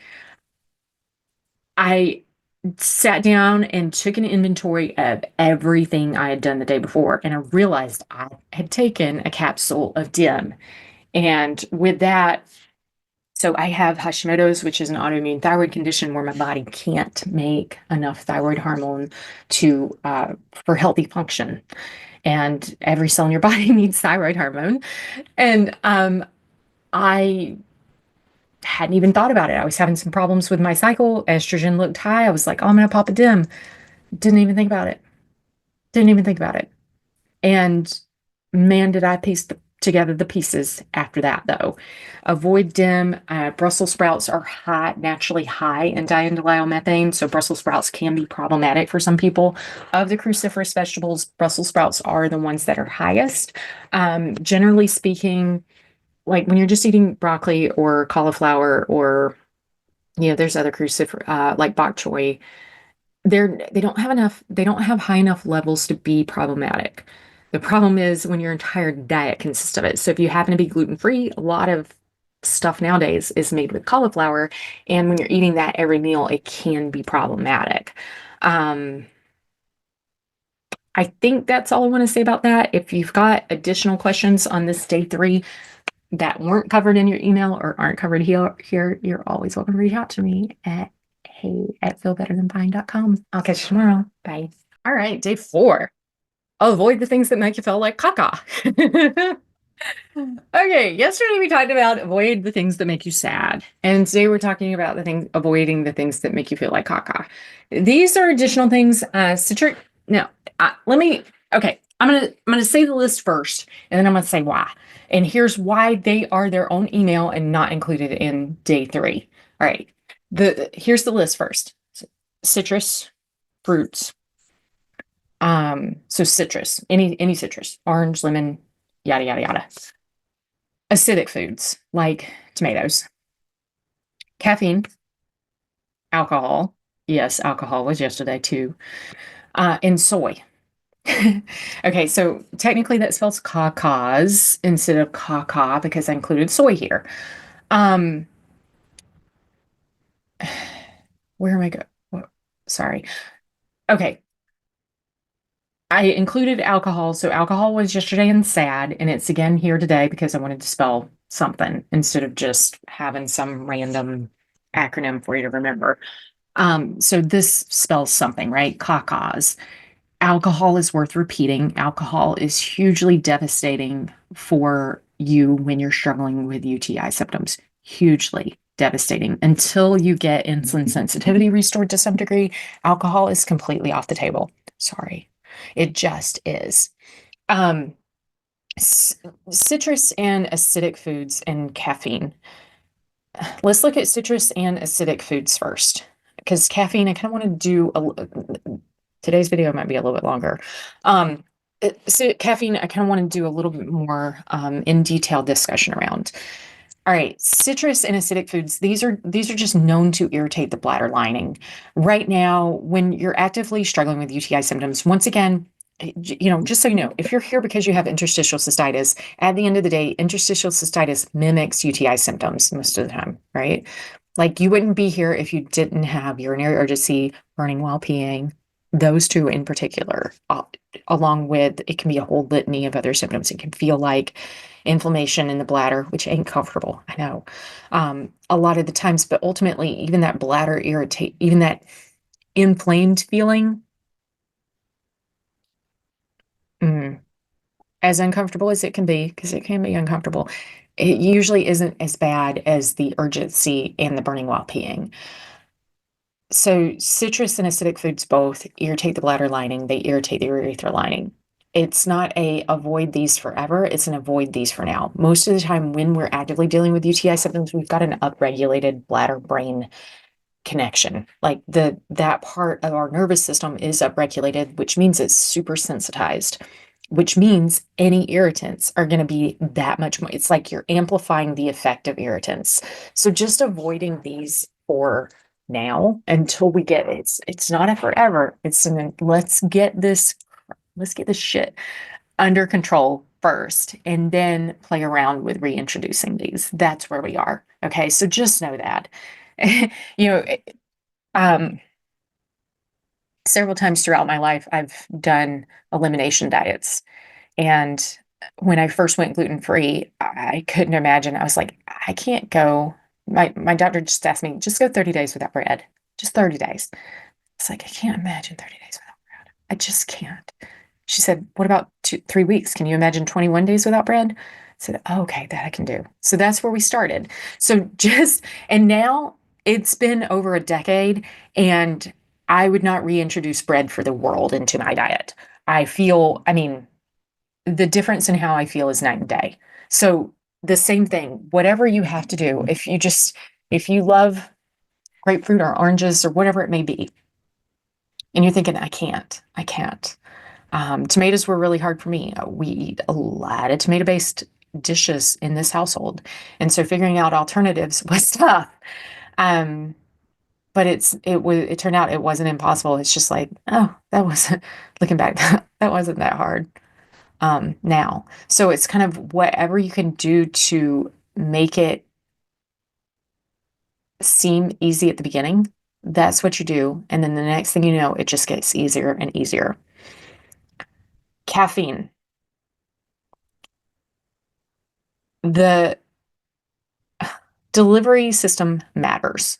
I sat down and took an inventory of everything I had done the day before. And I realized I had taken a capsule of DIM. And with that, So I have Hashimoto's, which is an autoimmune thyroid condition where my body can't make enough thyroid hormone to for healthy function. And every cell in your body needs thyroid hormone. And I hadn't even thought about it. I was having some problems with my cycle. Estrogen looked high. I was like, oh, I'm gonna pop a dim. Didn't even think about it. Didn't even think about it. And man, did I piece together the pieces after that, though. Avoid dim. Brussels sprouts are high, naturally high in diindolylmethane, so Brussels sprouts can be problematic for some people. Of the cruciferous vegetables, Brussels sprouts are the ones that are highest. Generally speaking, like when you're just eating broccoli or cauliflower or there's other crucifer like bok choy, they don't have high enough levels to be problematic. The problem is when your entire diet consists of it. So if you happen to be gluten free, a lot of stuff nowadays is made with cauliflower, and when you're eating that every meal, it can be problematic. Um, I think that's all I want to say about that. If you've got additional questions on this day 3 that weren't covered in your email or aren't covered here, you're always welcome to reach out to me at hey@feelbetterthanfine.com. I'll catch you tomorrow. Bye. All right, day 4. Avoid the things that make you feel like caca. Okay, yesterday we talked about avoid the things that make you sad. And today we're talking about avoiding the things that make you feel like caca. These are additional things. Citric. No, okay. I'm gonna say the list first, and then I'm gonna say why. And here's why they are their own email and not included in day 3. All right. Here's the list first. Citrus, fruits. So citrus, any citrus, orange, lemon, yada yada yada. Acidic foods like tomatoes, caffeine, alcohol. Yes, alcohol was yesterday too. And soy. Okay, so technically that spells cacas instead of caca because I included soy here. Um, where am I going? Sorry. Okay, I included alcohol. So alcohol was yesterday and sad, and it's again here today because I wanted to spell something instead of just having some random acronym for you to remember. So this spells something, right? Cacas. Alcohol is worth repeating. Alcohol is hugely devastating for you when you're struggling with UTI symptoms. Hugely devastating. Until you get insulin sensitivity restored to some degree, alcohol is completely off the table. Sorry. It just is. Um, Citrus and acidic foods and caffeine. Let's look at citrus and acidic foods first, because caffeine, I kind of want to today's video might be a little bit longer. So caffeine, I kind of want to do a little bit more in detailed discussion around. All right, citrus and acidic foods, these are just known to irritate the bladder lining. Right now, when you're actively struggling with UTI symptoms, once again, just so you know, if you're here because you have interstitial cystitis, at the end of the day, interstitial cystitis mimics UTI symptoms most of the time, right? Like you wouldn't be here if you didn't have urinary urgency, burning while peeing, those two in particular, along with it can be a whole litany of other symptoms. It can feel like inflammation in the bladder, which ain't comfortable, I know, a lot of the times, but ultimately, even that bladder even that inflamed feeling, mm, as uncomfortable as it can be, because it can be uncomfortable, it usually isn't as bad as the urgency and the burning while peeing. So citrus and acidic foods both irritate the bladder lining, they irritate the urethra lining. It's not a avoid these forever, it's an avoid these for now. Most of the time when we're actively dealing with UTI symptoms, we've got an upregulated bladder brain connection. Like that part of our nervous system is upregulated, which means it's super sensitized, which means any irritants are going to be that much more. It's like you're amplifying the effect of irritants. So just avoiding these for now until we get it's not a forever. Let's get this shit under control first and then play around with reintroducing these. That's where we are. Okay. So just know that. you know, um, several times throughout my life, I've done elimination diets. And when I first went gluten free, I couldn't imagine. I was like, I can't go my doctor just asked me, just go 30 days without bread. Just 30 days. It's like, I can't imagine 30 days without bread. I just can't. She said, what about 3 weeks? Can you imagine 21 days without bread? I said, oh, okay, that I can do. So that's where we started. So and now it's been over a decade, and I would not reintroduce bread for the world into my diet. I mean, the difference in how I feel is night and day. So the same thing, whatever you have to do, if you love grapefruit or oranges or whatever it may be, and you're thinking, I can't. Tomatoes were really hard for me. We eat a lot of tomato-based dishes in this household. And so figuring out alternatives was tough. Um, but it turned out it wasn't impossible. It's just like, oh, that wasn't looking back, that wasn't that hard. Now. So it's kind of whatever you can do to make it seem easy at the beginning. That's what you do. And then the next thing you know, it just gets easier and easier. Caffeine. The delivery system matters.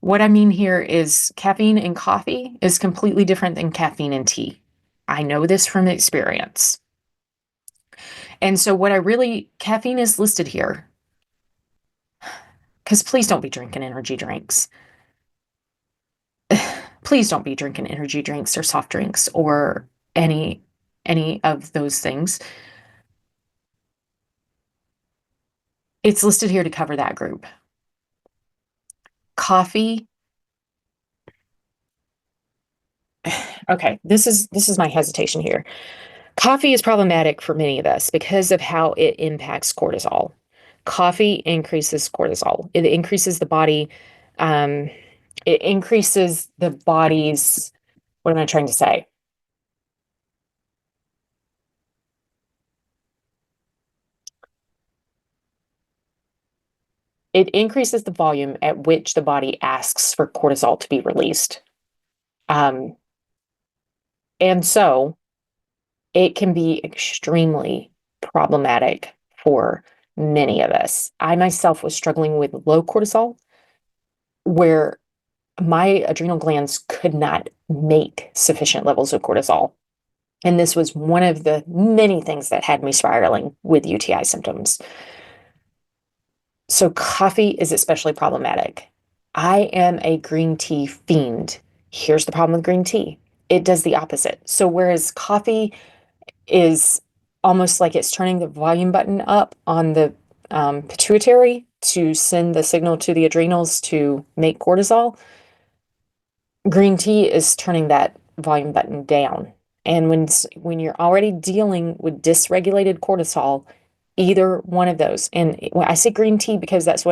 What I mean here is caffeine in coffee is completely different than caffeine in tea. I know this from experience. And so caffeine is listed here because please don't be drinking energy drinks. Please don't be drinking energy drinks or soft drinks or any of those things. It's listed here to cover that group. Coffee. Okay, this is my hesitation here. Coffee is problematic for many of us because of how it impacts cortisol. Coffee increases cortisol. It increases the body, um, it increases the body's, what am I trying to say? It increases the volume at which the body asks for cortisol to be released. Um, and so it can be extremely problematic for many of us. I myself was struggling with low cortisol, where my adrenal glands could not make sufficient levels of cortisol. And this was one of the many things that had me spiraling with UTI symptoms. So coffee is especially problematic. I am a green tea fiend. Here's the problem with green tea. It does the opposite. So whereas coffee is almost like it's turning the volume button up on the pituitary to send the signal to the adrenals to make cortisol, green tea is turning that volume button down. And when you're already dealing with dysregulated cortisol, either one of those, and when I say green tea because that's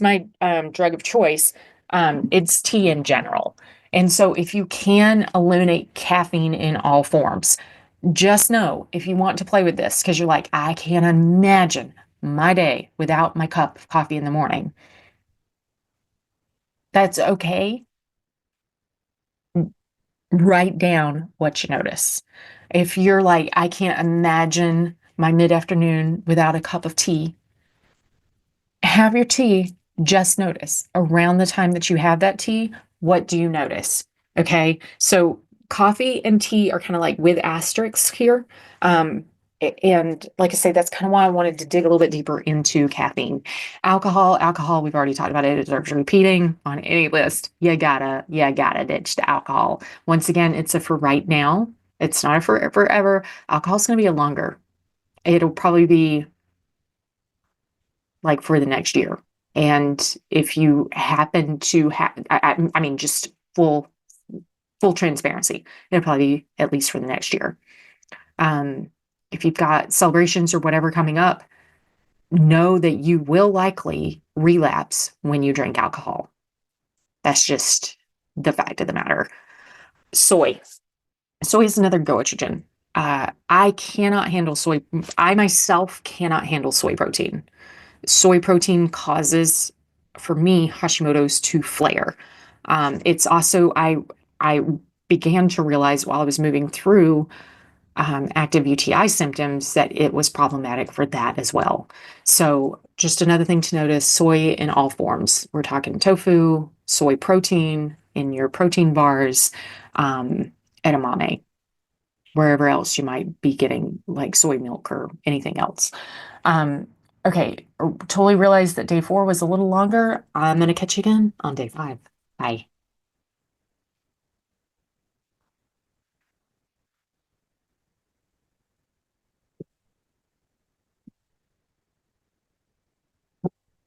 my drug of choice. It's tea in general. And so if you can eliminate caffeine in all forms, just know if you want to play with this, because you're like, I can't imagine my day without my cup of coffee in the morning. That's okay. Write down what you notice. If you're like, I can't imagine my mid-afternoon without a cup of tea, have your tea. Just notice around the time that you have that tea, what do you notice? Okay. So coffee and tea are kind of like with asterisks here. And like I say, that's kind of why I wanted to dig a little bit deeper into caffeine. Alcohol, we've already talked about it. It deserves repeating on any list. You gotta ditch the alcohol. Once again, it's a for right now. It's not a for forever. Alcohol's going to be a longer. It'll probably be like for the next year. And if you happen to have, I mean, just full transparency, it'll probably be at least for the next year. If you've got celebrations or whatever coming up, know that you will likely relapse when you drink alcohol. That's just the fact of the matter. Soy. Soy is another goitrogen. I cannot handle soy. I myself cannot handle soy protein. Soy protein causes, for me, Hashimoto's to flare. It's also, I began to realize while I was moving through active UTI symptoms, that it was problematic for that as well. So, just another thing to notice, soy in all forms. We're talking tofu, soy protein in your protein bars, edamame, wherever else you might be getting like soy milk or anything else. Um, okay, totally realized that day 4 was a little longer. I'm going to catch you again on day 5. Bye.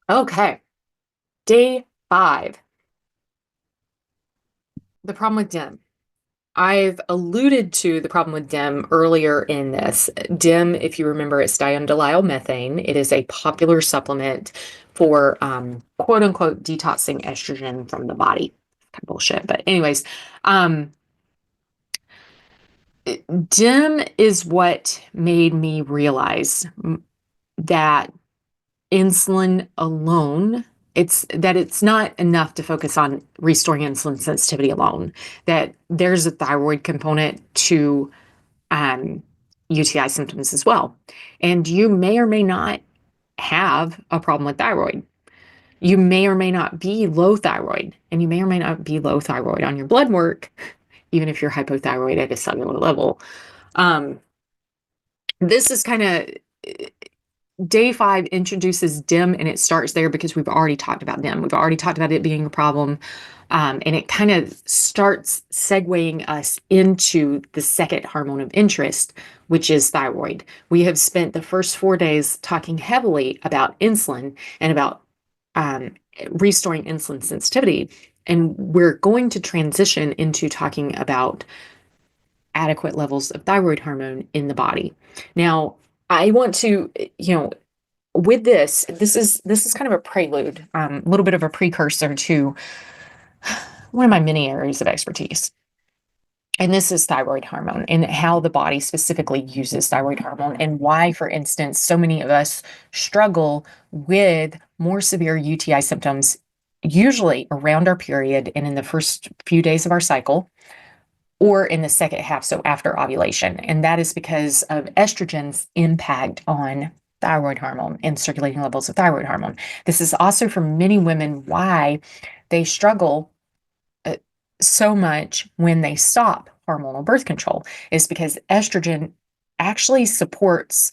Okay, day 5, the problem with DIM. I've alluded to the problem with DIM earlier in this. DIM, if you remember, it's diamyl methane. It is a popular supplement for quote unquote detoxing estrogen from the body. Kind of bullshit. But, anyways, um, DIM is what made me realize that insulin alone, it's not enough to focus on restoring insulin sensitivity alone, that there's a thyroid component to um, UTI symptoms as well. And you may or may not have a problem with thyroid. You may or may not be low thyroid, and you may or may not be low thyroid on your blood work, even if you're hypothyroid at a cellular level. Um, this is kind of day 5 introduces DIM, and it starts there because we've already talked about DIM. We've already talked about it being a problem. And it kind of starts segueing us into the second hormone of interest, which is thyroid. We have spent the first 4 days talking heavily about insulin and about um, restoring insulin sensitivity. And we're going to transition into talking about adequate levels of thyroid hormone in the body. Now, I want to, with this is kind of a prelude, a little bit of a precursor to one of my many areas of expertise. And this is thyroid hormone and how the body specifically uses thyroid hormone, and why, for instance, so many of us struggle with more severe UTI symptoms, usually around our period and in the first few days of our cycle, or in the second half, so after ovulation. And that is because of estrogen's impact on thyroid hormone and circulating levels of thyroid hormone. This is also for many women why they struggle uh, so much when they stop hormonal birth control, is because estrogen actually supports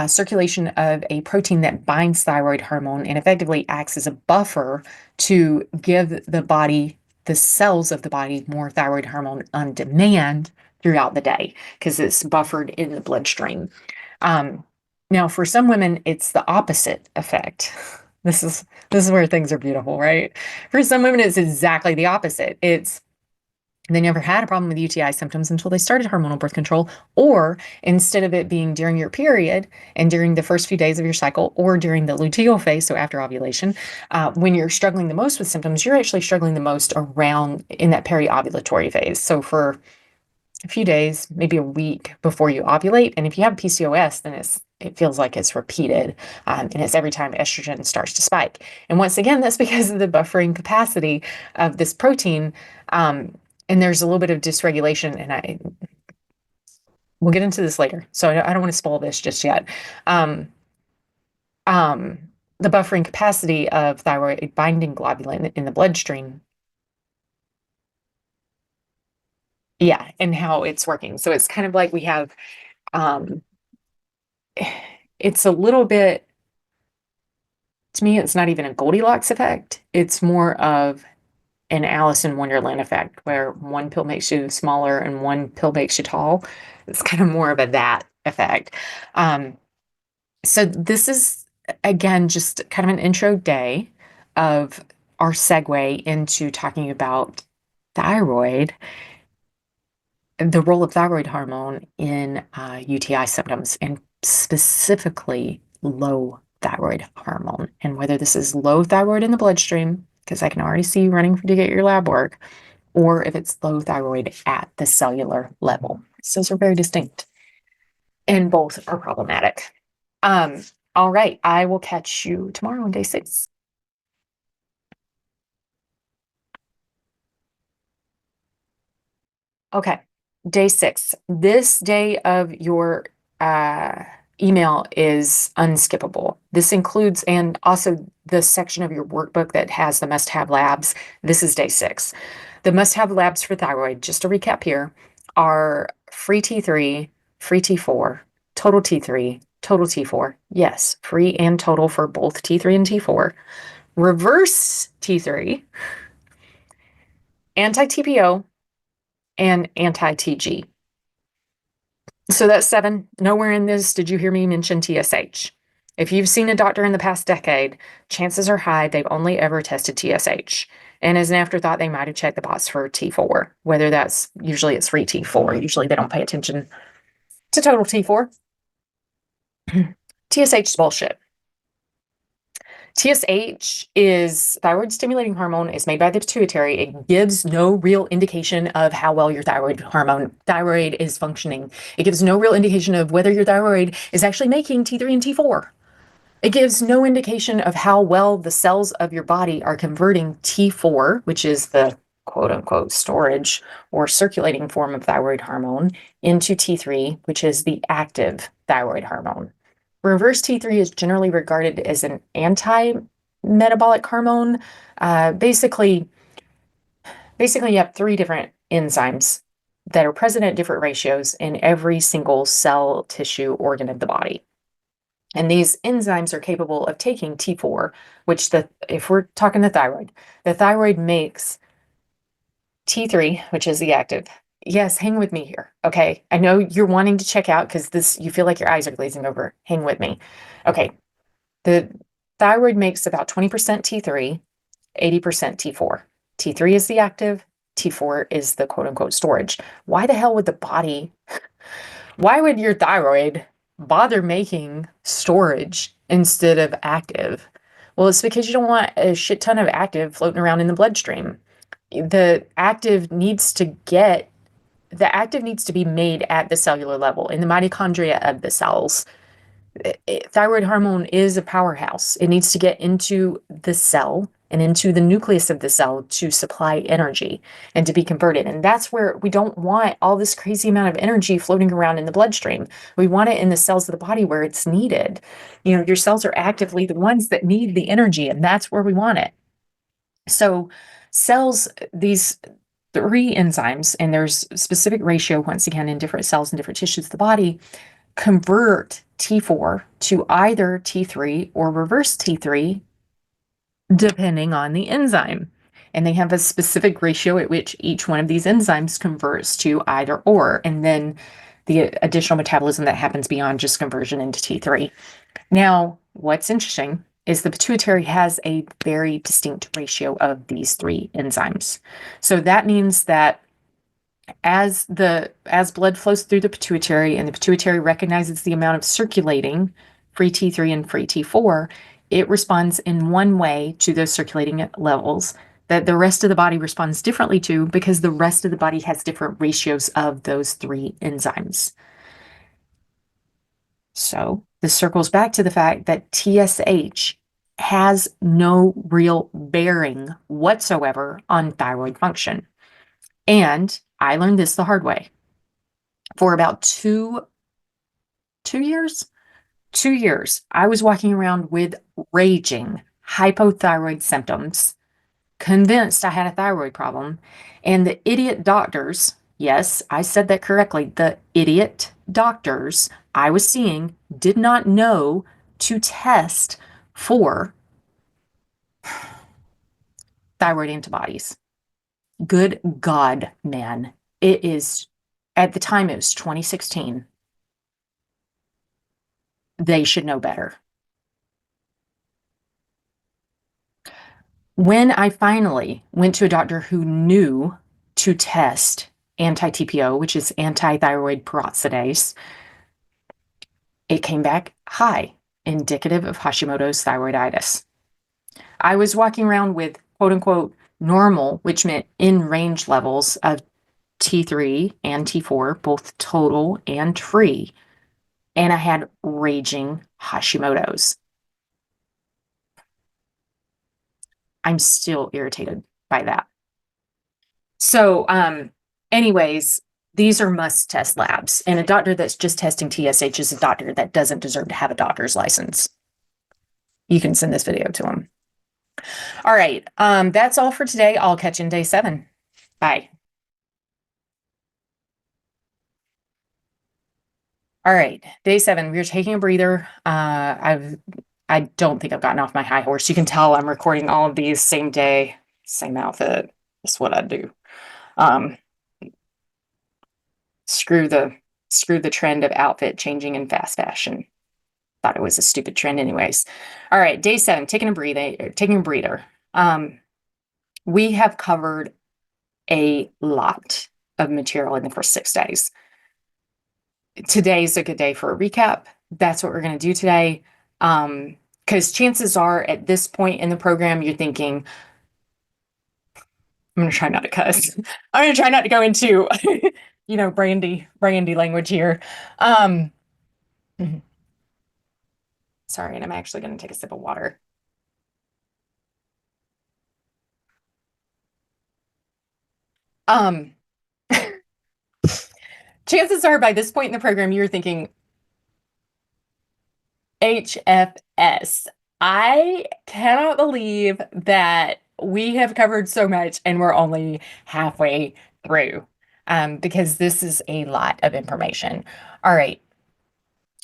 circulation of a protein that binds thyroid hormone and effectively acts as a buffer to give the body, the cells of the body, more thyroid hormone on demand throughout the day, because it's buffered in the bloodstream. Um, Now, for some women, it's the opposite effect. This is where things are beautiful, right? For some women, it's exactly the opposite. It's they never had a problem with UTI symptoms until they started hormonal birth control, or instead of it being during your period and during the first few days of your cycle, or during the luteal phase, so after ovulation, when you're struggling the most with symptoms, you're actually struggling the most around in that periovulatory phase. So for a few days, maybe a week before you ovulate. And if you have PCOS, then it feels like it's repeated, and it's every time estrogen starts to spike. And once again, that's because of the buffering capacity of this protein. And there's a little bit of dysregulation, and we'll get into this later. So I don't want to spoil this just yet. Um, um, the buffering capacity of thyroid binding globulin in the bloodstream, yeah, and how it's working. So it's kind of like we have um, it's a little bit, to me, it's not even a Goldilocks effect. It's more of an Alice in Wonderland effect, where one pill makes you smaller and one pill makes you tall. It's kind of more of a that effect. Um, so this is, again, just kind of an intro day of our segue into talking about thyroid, the role of thyroid hormone in UTI symptoms, and specifically low thyroid hormone, and whether this is low thyroid in the bloodstream, because I can already see you running to get your lab work, or if it's low thyroid at the cellular level. So those are very distinct, and both are problematic. Um, all right, I will catch you tomorrow on day 6. Okay. Day 6. This day of your uh, email is unskippable. This includes, and also the section of your workbook that has the must-have labs. This is day 6. The must-have labs for thyroid, just to recap here, are free T3, free T4, total T3, total T4. Yes, free and total for both T3 and T4. Reverse T3, anti-TPO, and anti-TG. So that's 7. Nowhere in this did you hear me mention TSH. If you've seen a doctor in the past decade, chances are high they've only ever tested TSH. And as an afterthought, they might have checked the box for T4, whether that's usually it's free T4. Usually they don't pay attention to total T4. TSH is bullshit. TSH is thyroid stimulating hormone. It's made by the pituitary. It gives no real indication of how well your thyroid is functioning. It gives no real indication of whether your thyroid is actually making T3 and T4. It gives no indication of how well the cells of your body are converting T4, which is the quote unquote storage or circulating form of thyroid hormone, into T3, which is the active thyroid hormone. Reverse T3 is generally regarded as an anti-metabolic hormone. Basically, you have 3 different enzymes that are present at different ratios in every single cell, tissue, organ of the body. And these enzymes are capable of taking T4, which if we're talking the thyroid makes T3, which is the active. Yes, hang with me here. Okay. I know you're wanting to check out because you feel like your eyes are glazing over. Hang with me. Okay. The thyroid makes about 20% T3, 80% T4. T3 is the active, T4 is the quote unquote storage. Why the hell would why would your thyroid bother making storage instead of active? Well, it's because you don't want a shit ton of active floating around in the bloodstream. The active needs to be made at the cellular level in the mitochondria of the cells. Thyroid hormone is a powerhouse. It needs to get into the cell and into the nucleus of the cell to supply energy and to be converted. And that's where we don't want all this crazy amount of energy floating around in the bloodstream. We want it in the cells of the body where it's needed. Your cells are actively the ones that need the energy, and that's where we want it. So cells, these 3 enzymes, and there's a specific ratio, once again, in different cells and different tissues of the body, convert T4 to either T3 or reverse T3, depending on the enzyme. And they have a specific ratio at which each one of these enzymes converts to either or, and then the additional metabolism that happens beyond just conversion into T3. Now, what's interesting is the pituitary has a very distinct ratio of these 3 enzymes. So that means that as blood flows through the pituitary and the pituitary recognizes the amount of circulating free T3 and free T4, it responds in one way to those circulating levels that the rest of the body responds differently to because the rest of the body has different ratios of those 3 enzymes. So this circles back to the fact that TSH has no real bearing whatsoever on thyroid function. And I learned this the hard way. For about 2 years, I was walking around with raging hypothyroid symptoms, convinced I had a thyroid problem. And the idiot doctors, yes, I said that correctly, the idiot doctors I was seeing did not know to test for thyroid antibodies. Good God, man. At the time, it was 2016. They should know better. When I finally went to a doctor who knew to test anti-TPO, which is anti-thyroid peroxidase, it came back high, indicative of Hashimoto's thyroiditis. I was walking around with quote unquote normal, which meant in range levels of T3 and T4, both total and free, and I had raging Hashimoto's. I'm still irritated by that. So, anyways, These are must test labs. And a doctor that's just testing TSH is a doctor that doesn't deserve to have a doctor's license. You can send this video to them. All right. That's all for today. I'll catch you in day 7. Bye. All right. Day 7. We're taking a breather. I don't think I've gotten off my high horse. You can tell I'm recording all of these same day, same outfit. That's what I do. Um, screw the trend of outfit changing in fast fashion. Thought it was a stupid trend anyways. All right, day 7, taking a breather. We have covered a lot of material in the first 6 days. Today's a good day for a recap. That's what we're going to do today. Because chances are at this point in the program, you're thinking, I'm going to try not to cuss. I'm going to try not to go into, brandy language here. Sorry, and I'm actually going to take a sip of water. Chances are by this point in the program, you're thinking, HFS. I cannot believe that we have covered so much and we're only halfway through, because this is a lot of information. All right,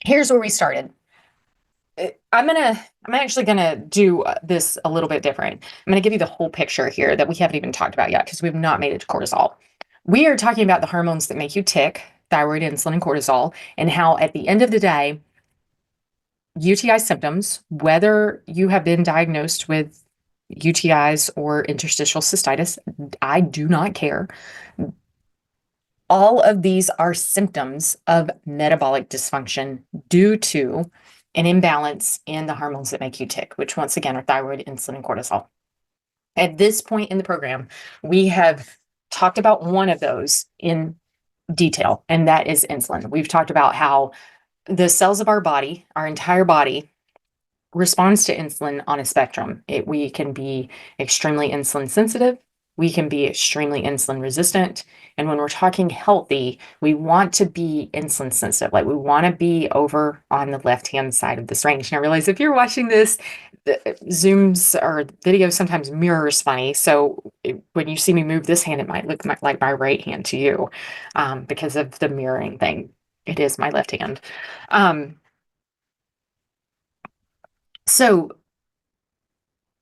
here's where we started. I'm actually gonna do this a little bit different. I'm gonna give you the whole picture here that we haven't even talked about yet because we've not made it to cortisol. We are talking about the hormones that make you tick, thyroid, insulin, and cortisol, and how at the end of the day, UTI symptoms, whether you have been diagnosed with UTIs or interstitial cystitis, I do not care. All of these are symptoms of metabolic dysfunction due to an imbalance in the hormones that make you tick, which once again are thyroid, insulin, and cortisol. At this point in the program, we have talked about one of those in detail, and that is insulin. We've talked about how the cells of our body, our entire body, responds to insulin on a spectrum. We can be extremely insulin sensitive. We can be extremely insulin resistant. And when we're talking healthy, we want to be insulin sensitive. Like we want to be over on the left-hand side of this range. And I realize if you're watching this, the Zooms or video sometimes mirrors funny. So when you see me move this hand, it might look like my right hand to you, because of the mirroring thing. It is my left hand. So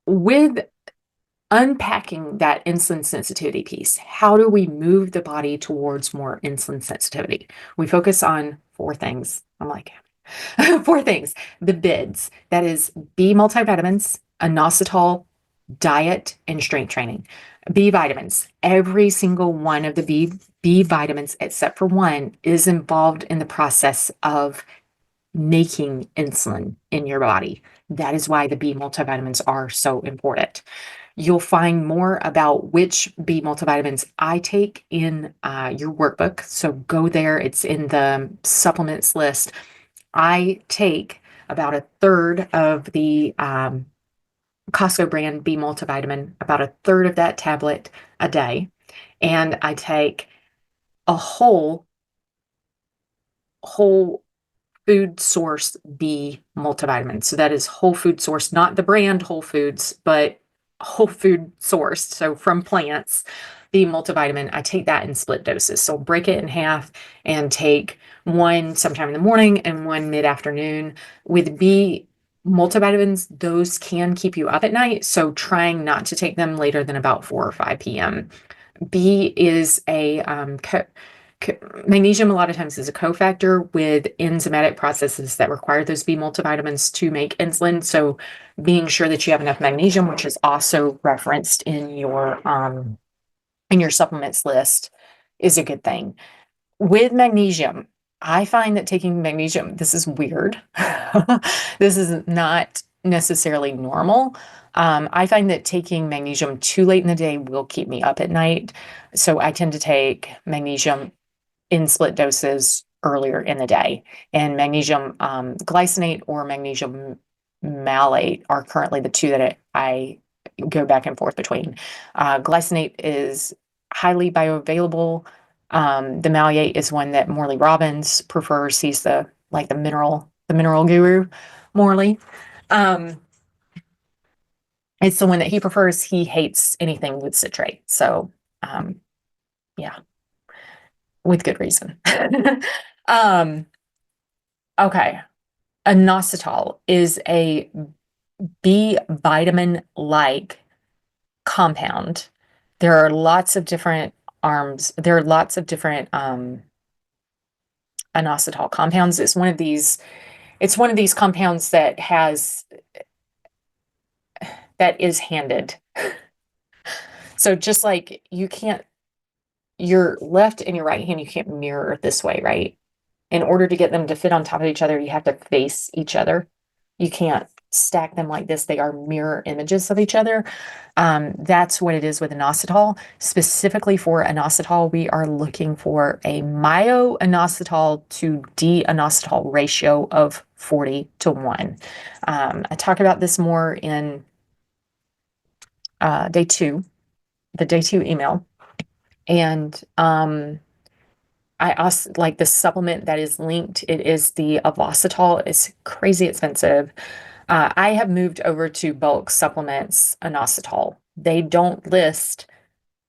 with unpacking that insulin sensitivity piece, how do we move the body towards more insulin sensitivity? We focus on 4 things. I'm like, 4 things. The BIDs, that is B multivitamins, inositol, diet, and strength training. B vitamins, every single one of the B vitamins, except for one, is involved in the process of making insulin in your body. That is why the B multivitamins are so important. You'll find more about which B multivitamins I take in your workbook. So go there. It's in the supplements list. I take about a third of the Costco brand B multivitamin, about a third of that tablet a day. And I take a whole food source B multivitamin. So that is whole food source, not the brand Whole Foods, but whole food source. So from plants, B multivitamin, I take that in split doses. So break it in half and take one sometime in the morning and one mid-afternoon. With B multivitamins, those can keep you up at night. So trying not to take them later than about 4 or 5 p.m. B is a magnesium a lot of times is a cofactor with enzymatic processes that require those B multivitamins to make insulin. So being sure that you have enough magnesium, which is also referenced in your supplements list, is a good thing. With magnesium, I find that taking magnesium, this is weird. This is not necessarily normal. I find that taking magnesium too late in the day will keep me up at night. So I tend to take magnesium in split doses earlier in the day. And magnesium glycinate or magnesium malate are currently the 2 that I go back and forth between. Glycinate is highly bioavailable. The Maliate is one that Morley Robbins prefers. He's the mineral guru, Morley. Um, it's the one that he prefers. He hates anything with citrate. So, um, yeah, with good reason. um, okay. Inositol is a B vitamin like compound. There are lots of different arms. There are lots of different inositol compounds. It's one of these compounds that is handed. So just like you can't, your left and your right hand, you can't mirror this way, right? In order to get them to fit on top of each other, you have to face each other. You can't stack them like this. They are mirror images of each other. That's what it is with inositol. Specifically for inositol, we are looking for a myo-inositol to D-inositol ratio of 40 to 1. I talk about this more in day 2, the day 2 email. And I also like the supplement that is linked. It is the Avositol. It's crazy expensive. I have moved over to bulk supplements, inositol. They don't list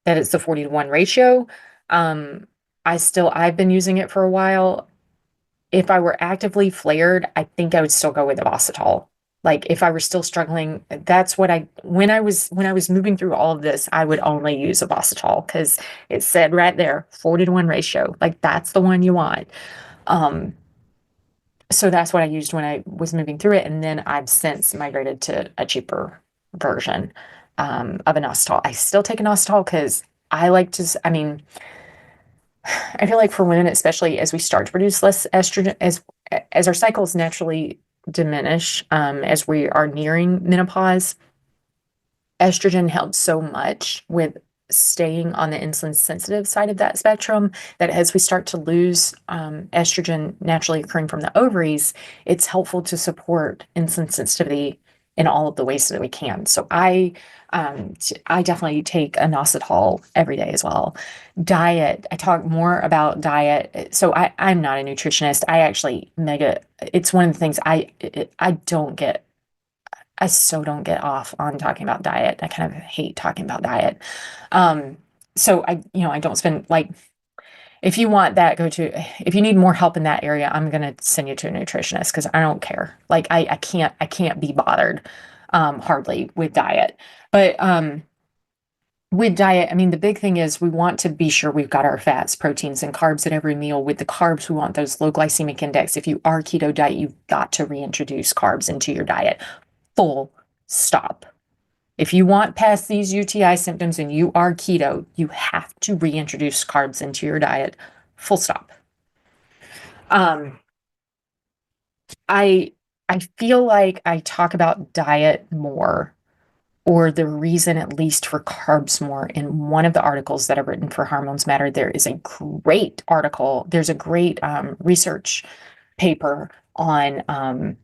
that it's the 40 to 1 ratio. Um, I've been using it for a while. If I were actively flared, I think I would still go with Avositol. Like if I were still struggling, that's what when I was moving through all of this, I would only use Avositol because it said right there, 40 to 1 ratio. Like that's the one you want. Um, so that's what I used when I was moving through it. And then I've since migrated to a cheaper version of inositol. I still take inositol because I like to, I mean, I feel like for women, especially as we start to produce less estrogen, as our cycles naturally diminish, as we are nearing menopause, estrogen helps so much with staying on the insulin sensitive side of that spectrum that as we start to lose estrogen naturally occurring from the ovaries, it's helpful to support insulin sensitivity in all of the ways that we can. So I definitely take inositol every day as well. Diet, I talk more about diet. So I'm not a nutritionist. I actually it's one of the things I don't get I so don't get off on talking about diet. I kind of hate talking about diet. Um, so I don't spend like, if you want that, if you need more help in that area, I'm going to send you to a nutritionist because I don't care. Like I can't be bothered, hardly with diet. But, with diet, I mean, the big thing is we want to be sure we've got our fats, proteins, and carbs at every meal. With the carbs, we want those low glycemic index. If you are keto diet, you've got to reintroduce carbs into your diet. Full stop. If you want past these UTI symptoms and you are keto, you have to reintroduce carbs into your diet. Full stop. Um, I I feel like I talk about diet more, or the reason at least for carbs more, in one of the articles that I've written for Hormones Matter. There is a great article. There's a great research paper on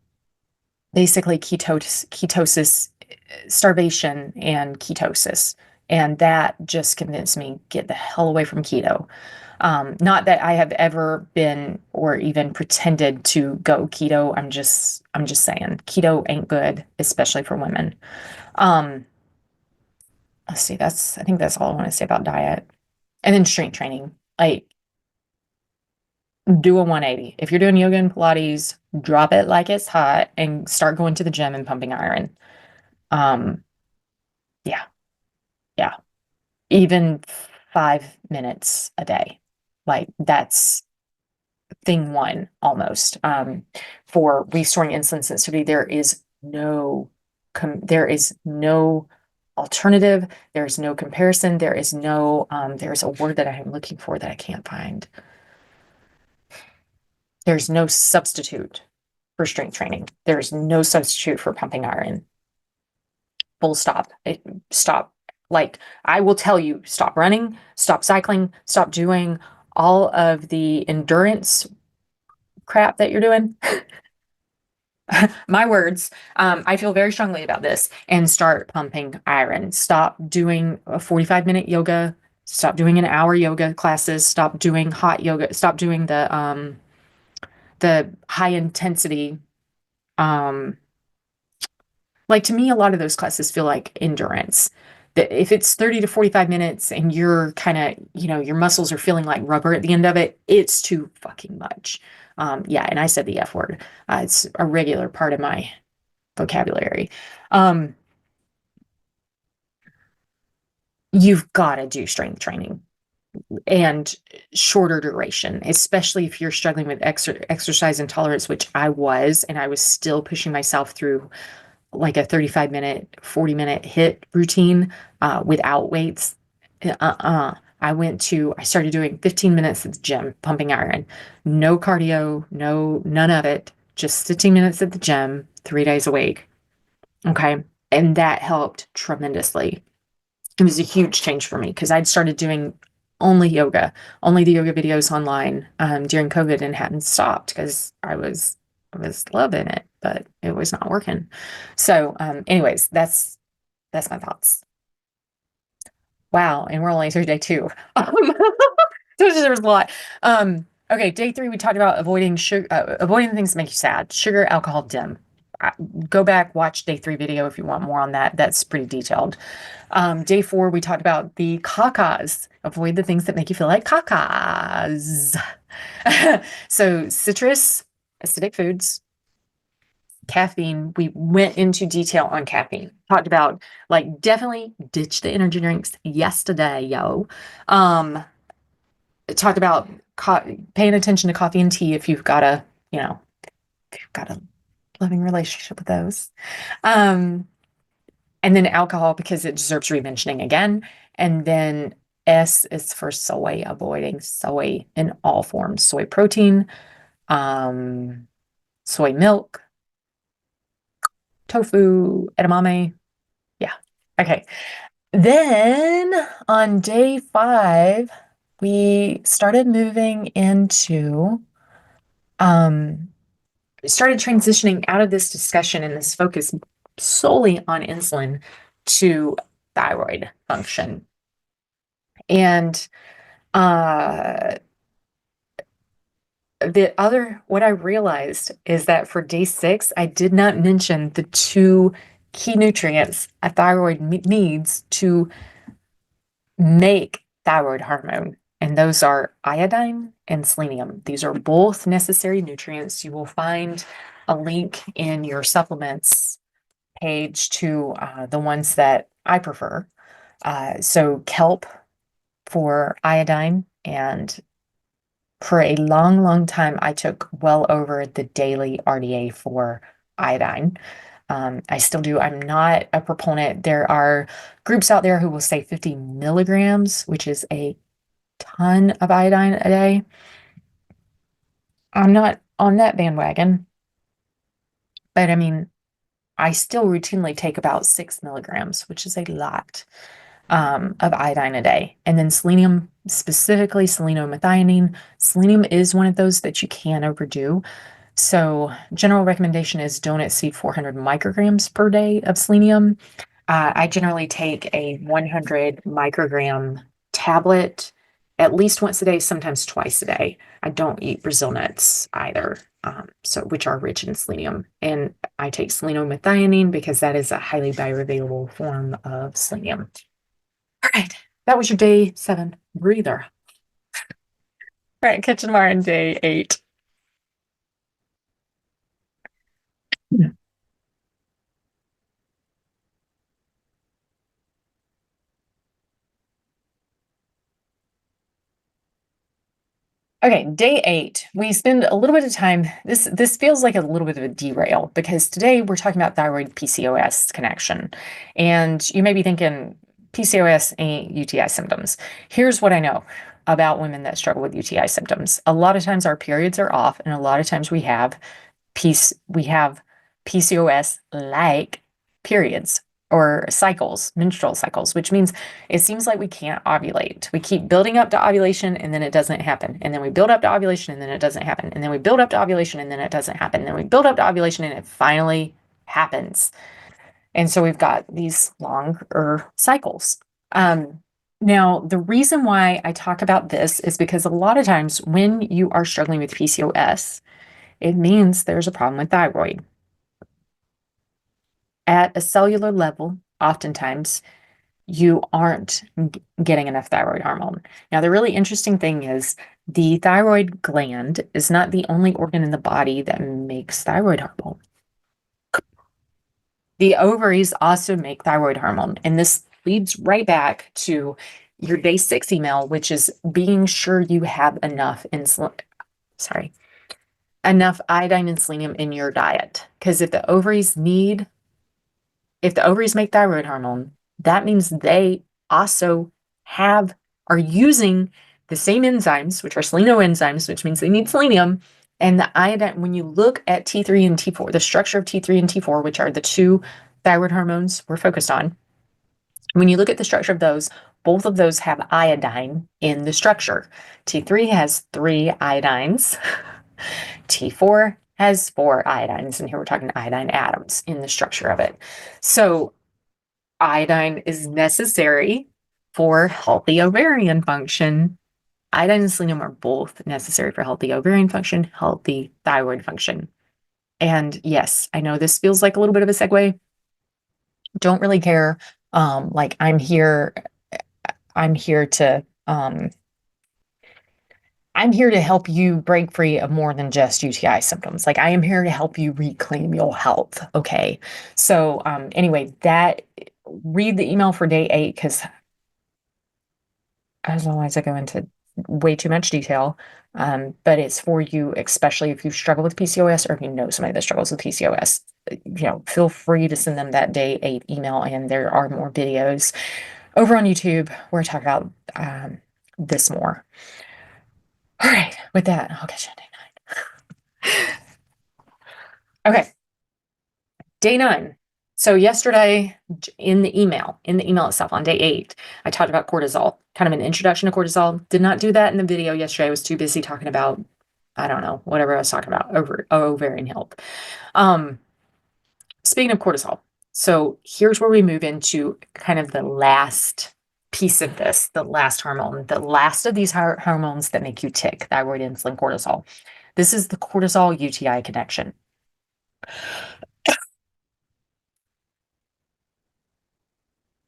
basically ketosis, starvation and ketosis. And that just convinced me, get the hell away from keto. Not that I have ever been or even pretended to go keto. I'm just saying keto ain't good, especially for women. Um, let's see, I think that's all I want to say about diet. And then strength training. Like do a 180. If you're doing yoga and Pilates, drop it like it's hot and start going to the gym and pumping iron. Um, yeah, yeah. Even 5 minutes a day. Like that's thing one almost. For restoring insulin sensitivity, there is no alternative. There's no comparison. There's a word that I am looking for that I can't find. There's no substitute for strength training. There's no substitute for pumping iron. Full stop. Stop. Like I will tell you, stop running, stop cycling, stop doing all of the endurance crap that you're doing. My words. I feel very strongly about this, and start pumping iron. Stop doing a 45-minute yoga Stop doing an hour yoga classes, stop doing hot yoga, stop doing the high intensity um like to me a lot of those classes feel like endurance. That if it's 30 to 45 minutes and you're kind of, your muscles are feeling like rubber at the end of it, it's too fucking much. Yeah, and I said the F word. It's a regular part of my vocabulary. Um, you've got to do strength training and shorter duration, especially if you're struggling with exercise intolerance, which I was, and I was still pushing myself through like a 35-minute, 40-minute hit routine without weights. I started doing 15 minutes at the gym, pumping iron. No cardio, none of it. Just 15 minutes at the gym, 3 days a week. Okay. And that helped tremendously. It was a huge change for me because I'd started doing only yoga, only the yoga videos online during COVID and hadn't stopped because I was loving it, but it was not working. So, anyways, that's my thoughts. Wow, and we're only through day two. So there was a lot. Okay, day three, we talked about avoiding sugar, avoiding things that make you sad. Sugar, alcohol, dim. Uh, Go back, watch day three video if you want more on that. That's pretty detailed. Day four, we talked about the cacas. Avoid the things that make you feel like cacas. So citrus, acidic foods, caffeine. We went into detail on caffeine. Talked about like definitely ditch the energy drinks yesterday, yo. Um, Talked about paying attention to coffee and tea if you've got if you've got a loving relationship with those. Um, and then alcohol because it deserves re-mentioning again. And then S is for soy, avoiding soy in all forms, soy protein, um, soy milk, tofu, edamame. Yeah. Okay. Then on day five, we started moving into, um, started transitioning out of this discussion and this focus solely on insulin to thyroid function. And uh, what I realized is that for day six, I did not mention the two key nutrients a thyroid needs to make thyroid hormone. And those are iodine and selenium. These are both necessary nutrients. You will find a link in your supplements page to the ones that I prefer. So kelp for iodine, and for a long, long time, I took well over the daily RDA for iodine. I still do. I'm not a proponent. There are groups out there who will say 50 milligrams, which is a ton of iodine a day. I'm not on that bandwagon, but I mean, I still routinely take about 6 milligrams, which is a lot of iodine a day. And then selenium, specifically selenomethionine. Selenium is one of those that you can overdo. So general recommendation is don't exceed 400 micrograms per day of selenium. I generally take a 100 microgram tablet at least once a day, sometimes twice a day. I don't eat Brazil nuts either, so which are rich in selenium. And I take selenomethionine because that is a highly bioavailable form of selenium. All right, that was your day seven breather. All right, catch you tomorrow on day eight. Okay, day eight. We spend a little bit of time. This feels like a little bit of a derail because today we're talking about thyroid PCOS connection. And you may be thinking PCOS ain't UTI symptoms. Here's what I know about women that struggle with UTI symptoms. A lot of times our periods are off, and a lot of times we have PCOS like periods or cycles, menstrual cycles, which means it seems like we can't ovulate. We keep building up to ovulation and then it doesn't happen. And then we build up to ovulation and then it doesn't happen. And then we build up to ovulation and then it doesn't happen. And then we build up to ovulation and it finally happens. And so we've got these longer cycles. Um, Now, the reason why I talk about this is because a lot of times when you are struggling with PCOS, it means there's a problem with thyroid. At a cellular level, oftentimes you aren't getting enough thyroid hormone. Now, the really interesting thing is the thyroid gland is not the only organ in the body that makes thyroid hormone. The ovaries also make thyroid hormone. And this leads right back to your day 6 email, which is being sure you have enough insulin, sorry, enough iodine and selenium in your diet. Because if the ovaries make thyroid hormone, that means they also are using the same enzymes, which are selenoenzymes, which means they need selenium. And the iodine, when you look at T3 and T4, the structure of T3 and T4, which are the two thyroid hormones we're focused on, when you look at the structure of those, both of those have iodine in the structure. T3 has 3 iodines. T4 has 4 iodines. And here we're talking iodine atoms in the structure of it. So iodine is necessary for healthy ovarian function. Iodine and selenium are both necessary for healthy ovarian function, healthy thyroid function. And yes, I know this feels like a little bit of a segue. Don't really care. Like I'm here to I'm here to help you break free of more than just UTI symptoms. Like I am here to help you reclaim your health. Okay. So anyway, that read the email for day 8 because as always I go into way too much detail. But it's for you, especially if you struggle with PCOS or if you know somebody that struggles with PCOS. Feel free to send them that day 8 email, and there are more videos over on YouTube where I talk about this more. All right, with that, I'll catch you on day 9. Okay, day 9. So yesterday in the email itself on day 8, I talked about cortisol, kind of an introduction to cortisol. Did not do that in the video yesterday. I was too busy talking about, I don't know, whatever I was talking about, ovarian health. Speaking of cortisol, so here's where we move into kind of the last piece of this, the last hormone, the last of these hormones that make you tick, thyroid, insulin, cortisol. This is the cortisol UTI connection.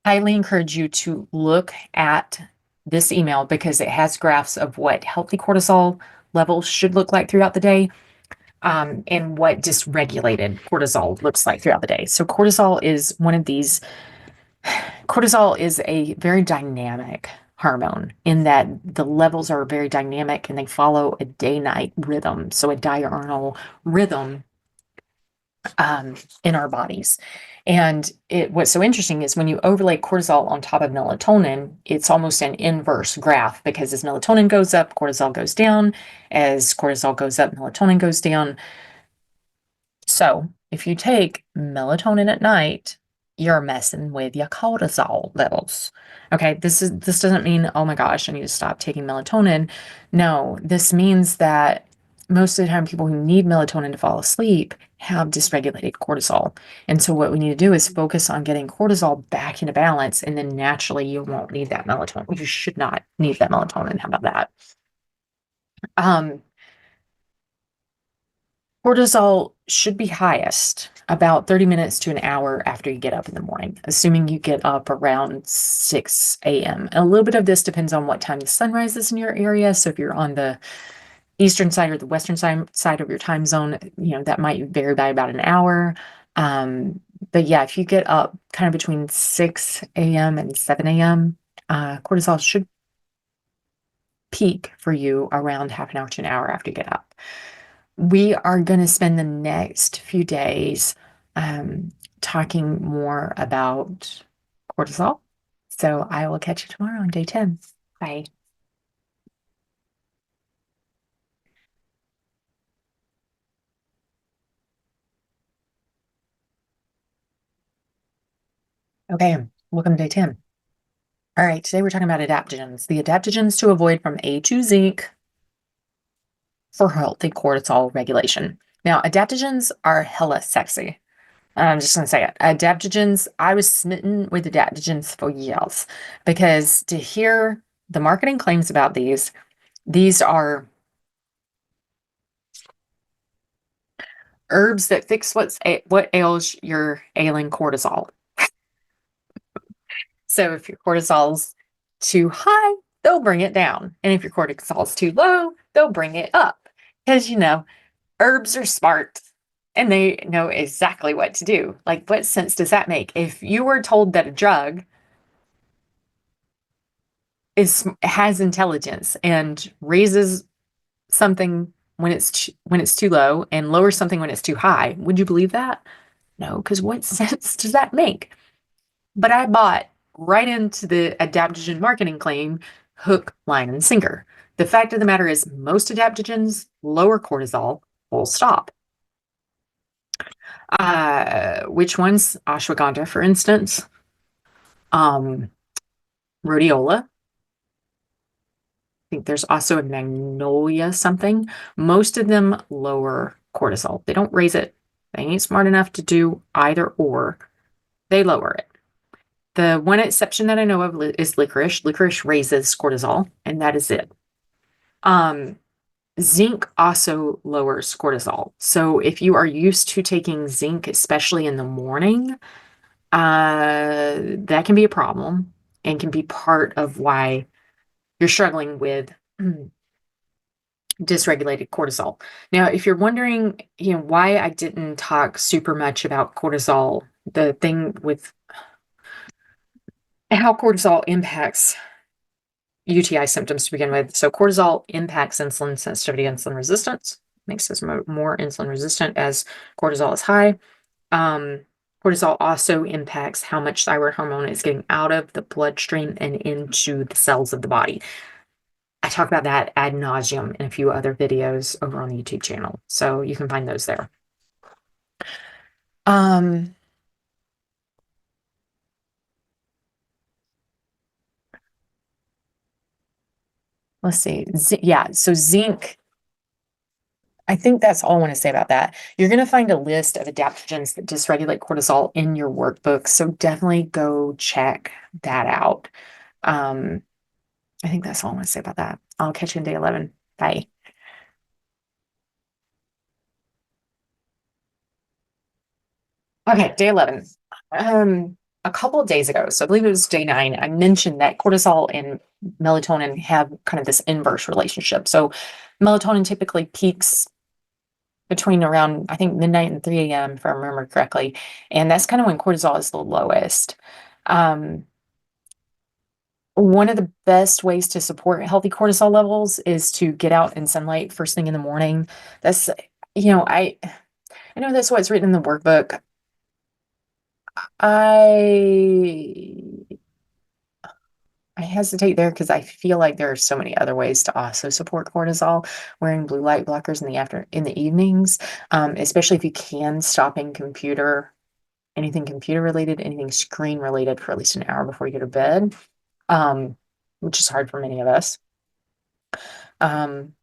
Highly encourage you to look at this email because it has graphs of what healthy cortisol levels should look like throughout the day, and what dysregulated cortisol looks like throughout the day. So cortisol is a very dynamic hormone in that the levels are very dynamic and they follow a day-night rhythm. So a diurnal rhythm in our bodies. And what's so interesting is when you overlay cortisol on top of melatonin, it's almost an inverse graph because as melatonin goes up, cortisol goes down. As cortisol goes up, melatonin goes down. So if you take melatonin at night, you're messing with your cortisol levels. Okay, this doesn't mean, oh my gosh, I need to stop taking melatonin. No, this means that most of the time people who need melatonin to fall asleep have dysregulated cortisol. And so what we need to do is focus on getting cortisol back into balance, and then naturally you won't need that melatonin. You should not need that melatonin. How about that? Cortisol should be highest about 30 minutes to an hour after you get up in the morning, assuming you get up around 6 a.m. A little bit of this depends on what time the sun rises in your area. So if you're on the eastern side or the western side of your time zone, that might vary by about an hour. But yeah, if you get up kind of between 6 a.m. and 7 a.m., cortisol should peak for you around half an hour to an hour after you get up. We are going to spend the next few days talking more about cortisol. So I will catch you tomorrow on day 10. Bye. Okay, welcome to day 10. All right, today we're talking about adaptogens. The adaptogens to avoid from A to zinc for healthy cortisol regulation. Now, adaptogens are hella sexy. I'm just going to say it. Adaptogens, I was smitten with adaptogens for years because to hear the marketing claims about these are herbs that fix what ails your ailing cortisol. So if your cortisol's too high, they'll bring it down. And if your cortisol's too low, they'll bring it up. Because, herbs are smart and they know exactly what to do. Like, what sense does that make? If you were told that a drug has intelligence and raises something when it's too low and lowers something when it's too high, would you believe that? No, because what sense does that make? But I bought right into the adaptogen marketing claim, hook, line, and sinker. The fact of the matter is, most adaptogens lower cortisol, full stop. Which ones? Ashwagandha, for instance. Um, Rhodiola. I think there's also a magnolia something. Most of them lower cortisol. They don't raise it. They ain't smart enough to do either or. They lower it. The one exception that I know of is licorice. Licorice raises cortisol, and that is it. Um, Zinc also lowers cortisol. So if you are used to taking zinc, especially in the morning, that can be a problem and can be part of why you're struggling with dysregulated cortisol. Now, if you're wondering, why I didn't talk super much about cortisol, the thing with how cortisol impacts UTI symptoms to begin with. So cortisol impacts insulin sensitivity, insulin resistance, makes us more insulin resistant as cortisol is high. Cortisol also impacts how much thyroid hormone is getting out of the bloodstream and into the cells of the body. I talk about that ad nauseum in a few other videos over on the YouTube channel, so you can find those there. Um, let's see. Yeah, so zinc. I think that's all I want to say about that. You're going to find a list of adaptogens that dysregulate cortisol in your workbook, so definitely go check that out. Um, I think that's all I want to say about that. I'll catch you in day 11. Bye. Okay, day 11. A couple of days ago, so I believe it was day 9, I mentioned that cortisol and melatonin have kind of this inverse relationship. So melatonin typically peaks between around, I think, midnight and 3 a.m., if I remember correctly. And that's kind of when cortisol is the lowest. Um, One of the best ways to support healthy cortisol levels is to get out in sunlight first thing in the morning. That's, I know that's what's written in the workbook. I I hesitate there because I feel like there are so many other ways to also support cortisol. Wearing blue light blockers in the evenings, especially if you can stopping anything computer related, anything screen related for at least an hour before you go to bed, which is hard for many of us. Um,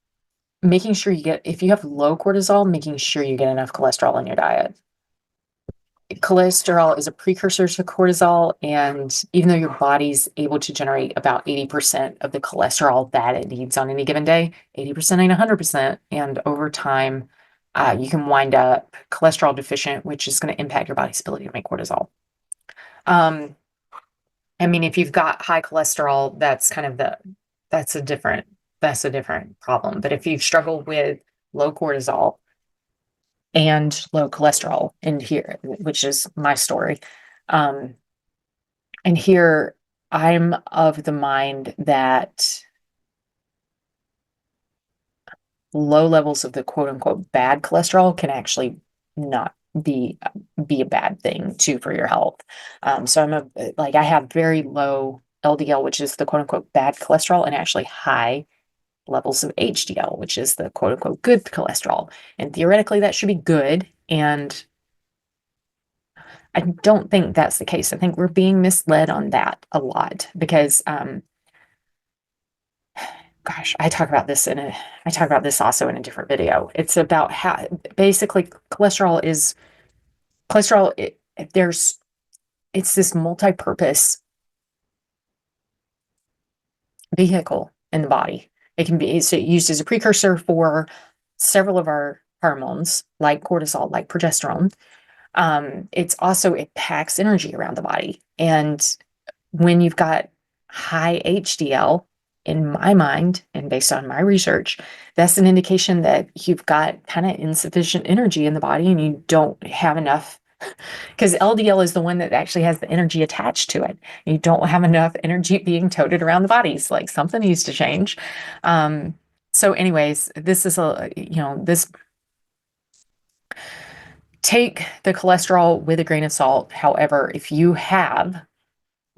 Making sure if you have low cortisol, making sure you get enough cholesterol in your diet. Cholesterol is a precursor to cortisol, and even though your body's able to generate about 80% of the cholesterol that it needs on any given day, 80% ain't 100%, and over time, you can wind up cholesterol deficient, which is going to impact your body's ability to make cortisol. Um, I mean, if you've got high cholesterol, that's a different problem. But if you've struggled with low cortisol and low cholesterol in here, which is my story. Um, and here I'm of the mind that low levels of the quote unquote bad cholesterol can actually not be a bad thing too for your health. So I have very low LDL, which is the quote unquote bad cholesterol, and actually high levels of HDL, which is the quote unquote good cholesterol. And theoretically, that should be good. And I don't think that's the case. I think we're being misled on that a lot because, gosh, I talk about this also in a different video. It's about how basically cholesterol is cholesterol, it's this multi-purpose vehicle in the body. It can be, it's used as a precursor for several of our hormones, like cortisol, like progesterone. It packs energy around the body. And when you've got high HDL, in my mind, and based on my research, that's an indication that you've got kind of insufficient energy in the body and you don't have enough, because LDL is the one that actually has the energy attached to it. You don't have enough energy being toted around the body. It's like something needs to change. So anyways, this is this, take the cholesterol with a grain of salt. However, if you have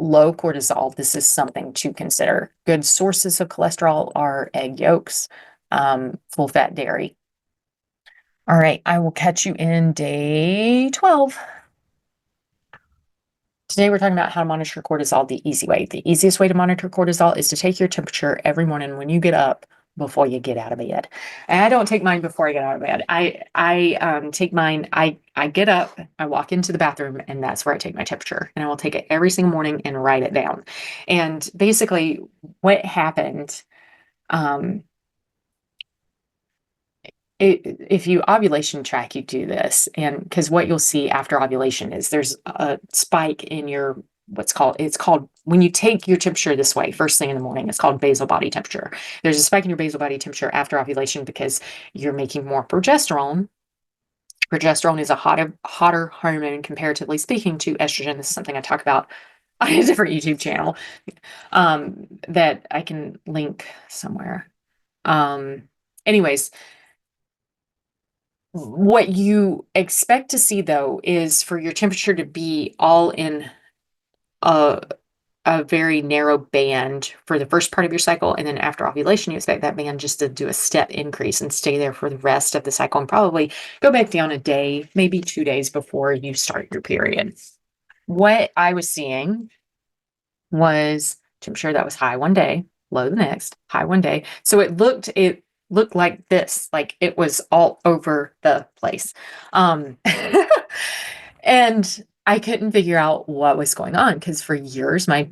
low cortisol, this is something to consider. Good sources of cholesterol are egg yolks, full fat dairy. All right, I will catch you in day 12. Today, we're talking about how to monitor cortisol the easy way. The easiest way to monitor cortisol is to take your temperature every morning when you get up before you get out of bed. And I don't take mine before I get out of bed. I take mine, I get up, I walk into the bathroom, and that's where I take my temperature. And I will take it every single morning and write it down. And basically, what happened, um, if you ovulation track, you do this, and because what you'll see after ovulation is there's a spike in your it's called when you take your temperature this way first thing in the morning, it's called basal body temperature. There's a spike in your basal body temperature after ovulation because you're making more progesterone. Progesterone is a hotter hormone comparatively speaking to estrogen. This is something I talk about on a different YouTube channel, that I can link somewhere. Anyways, what you expect to see, though, is for your temperature to be all in a, a very narrow band for the first part of your cycle. And then after ovulation, you expect that band just to do a step increase and stay there for the rest of the cycle and probably go back down a day, maybe 2 days before you start your period. What I was seeing was temperature that was high one day, low the next, high one day. So it looked like this, like it was all over the place. And I couldn't figure out what was going on because for years my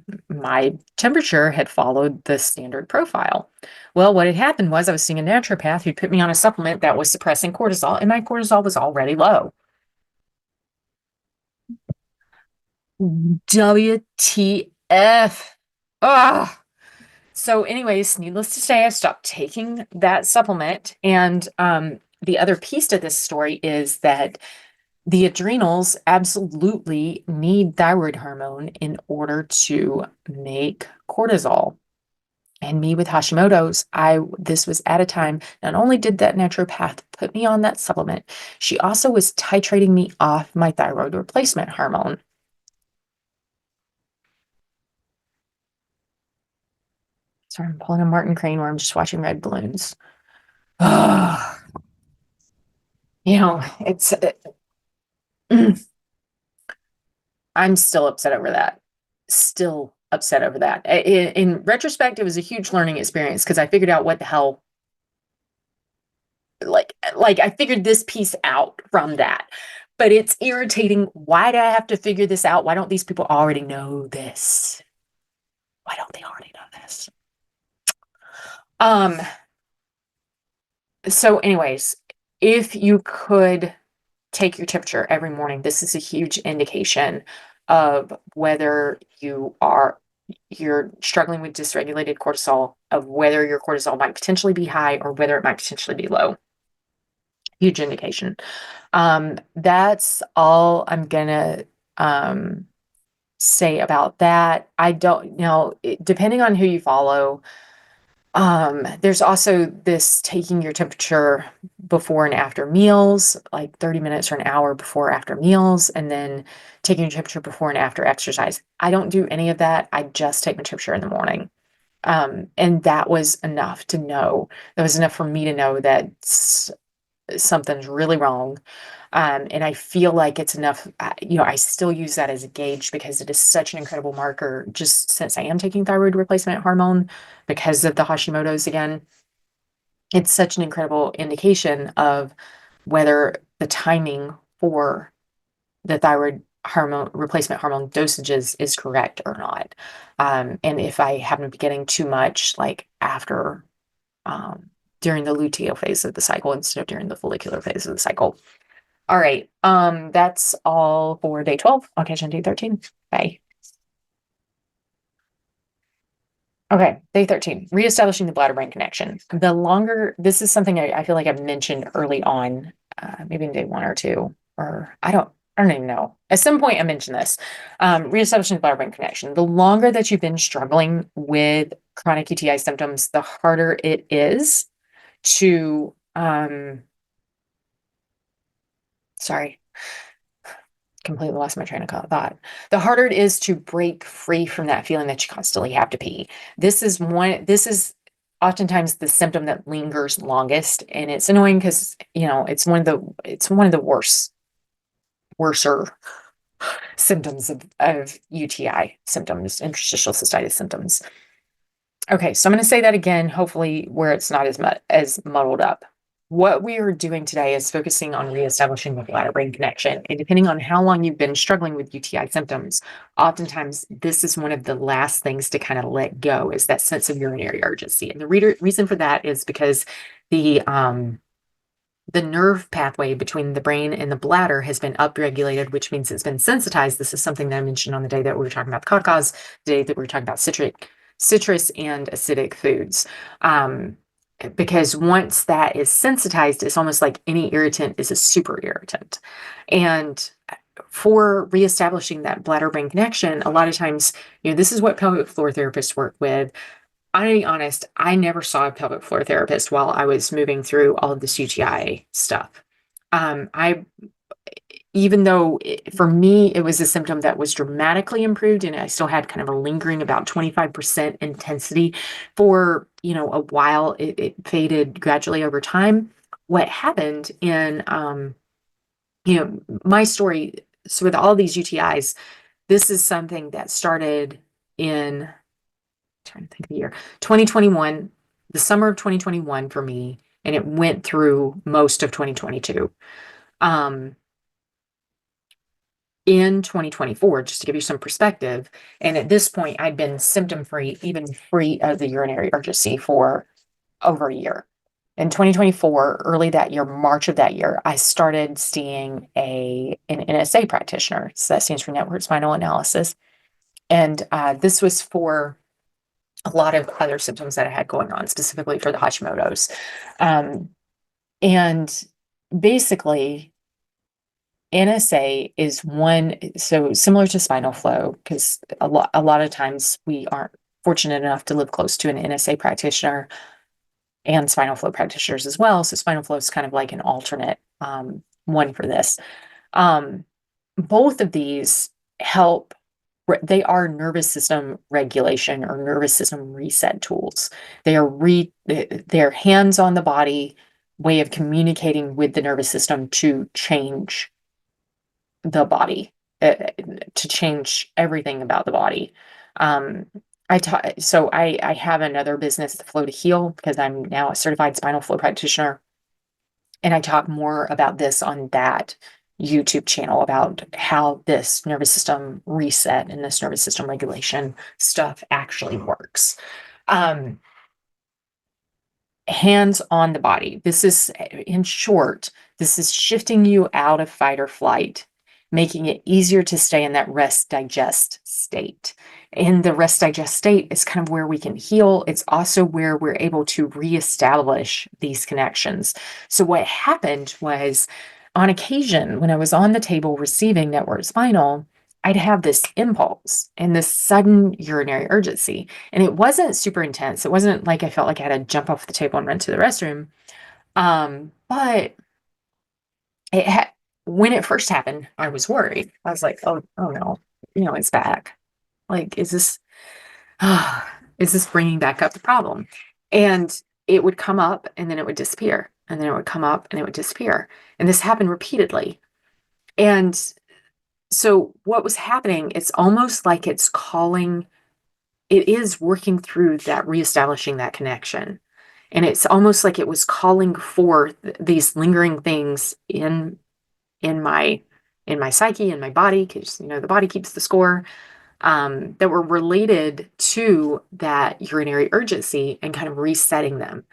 temperature had followed the standard profile. Well, what had happened was I was seeing a naturopath who put me on a supplement that was suppressing cortisol, and my cortisol was already low. WTF. Ah. So anyways, needless to say, I stopped taking that supplement. And the other piece to this story is that the adrenals absolutely need thyroid hormone in order to make cortisol. And me with Hashimoto's, this was at a time, not only did that naturopath put me on that supplement, she also was titrating me off my thyroid replacement hormone. Sorry, I'm pulling a Martin Crane where I'm just watching red balloons. It's I'm still upset over that. Still upset over that. In retrospect, it was a huge learning experience because I figured out what the hell, like I figured this piece out from that. But it's irritating. Why do I have to figure this out? Why don't these people already know this? Why don't they already know this? Um, so anyways, if you could take your temperature every morning, this is a huge indication of whether you're struggling with dysregulated cortisol, of whether your cortisol might potentially be high or whether it might potentially be low. Huge indication. That's all I'm gonna say about that. I don't know, depending on who you follow. There's also this taking your temperature before and after meals, like 30 minutes or an hour before or after meals, and then taking your temperature before and after exercise. I don't do any of that. I just take my temperature in the morning. And that was enough to know. That was enough for me to know that something's really wrong. And I feel like it's enough, I still use that as a gauge because it is such an incredible marker, just since I am taking thyroid replacement hormone because of the Hashimoto's again. It's such an incredible indication of whether the timing for the thyroid hormone replacement hormone dosages is correct or not. And if I happen to be getting too much, like after um, during the luteal phase of the cycle instead of during the follicular phase of the cycle. All right. That's all for day 12. I'll catch you on day 13. Bye. Okay, day 13, reestablishing the bladder-brain connection. The longer, this is something I feel like I've mentioned early on, maybe in day 1 or 2, or I don't even know. At some point I mentioned this, reestablishing the bladder-brain connection. The longer that you've been struggling with chronic UTI symptoms, the harder it is to, sorry, completely lost my train of thought. The harder it is to break free from that feeling that you constantly have to pee. This is oftentimes the symptom that lingers longest, and it's annoying because, it's one of the worser symptoms of UTI symptoms, interstitial cystitis symptoms. Okay, so I'm going to say that again, hopefully where it's not as muddled up. What we are doing today is focusing on reestablishing the bladder-brain connection. And depending on how long you've been struggling with UTI symptoms, oftentimes this is one of the last things to kind of let go, is that sense of urinary urgency. And the reason for that is because the nerve pathway between the brain and the bladder has been upregulated, which means it's been sensitized. This is something that I mentioned on the day that we were talking about the caucase, the day that we were talking about citrus and acidic foods. Because once that is sensitized, it's almost like any irritant is a super irritant. And for reestablishing that bladder-brain connection, a lot of times, this is what pelvic floor therapists work with. I'm gonna be honest, I never saw a pelvic floor therapist while I was moving through all of this UTI stuff. Even though for me, it was a symptom that was dramatically improved and I still had kind of a lingering about 25% intensity for, a while, it faded gradually over time. What happened in, my story, so with all these UTIs, this is something that started in, trying to think of the year, 2021, the summer of 2021 for me, and it went through most of 2022. In 2024, just to give you some perspective, and at this point, I'd been symptom-free, even free of the urinary urgency for over a year. In 2024, early that year, March of that year, I started seeing an NSA practitioner. So that stands for Network Spinal Analysis. And this was for a lot of other symptoms that I had going on, specifically for the Hashimoto's. And basically, NSA is so similar to spinal flow, because a lot of times we aren't fortunate enough to live close to an NSA practitioner and spinal flow practitioners as well. So spinal flow is kind of like an alternate one for this. Both of these help. They are nervous system regulation or nervous system reset tools. They're hands on the body way of communicating with the nervous system to change the body, to change everything about the body. So I have another business, the Flow to Heal, because I'm now a certified spinal flow practitioner. And I talk more about this on that YouTube channel, about how this nervous system reset and this nervous system regulation stuff actually works. Hands on the body. This is, in short, this is shifting you out of fight or flight, making it easier to stay in that rest digest state. In the rest digest state is kind of where we can heal. It's also where we're able to reestablish these connections. So what happened was, on occasion, when I was on the table receiving Network Spinal, I'd have this impulse and this sudden urinary urgency. And it wasn't super intense. It wasn't like I felt like I had to jump off the table and run to the restroom. But when it first happened, I was worried. I was like, oh no, it's back. Like, is this bringing back up the problem? And it would come up and then it would disappear. And then it would come up and it would disappear. And this happened repeatedly. And so what was happening, it's almost like it is working through that, reestablishing that connection. And it's almost like it was calling forth these lingering things in my in my psyche and my body, because the body keeps the score, that were related to that urinary urgency and kind of resetting them.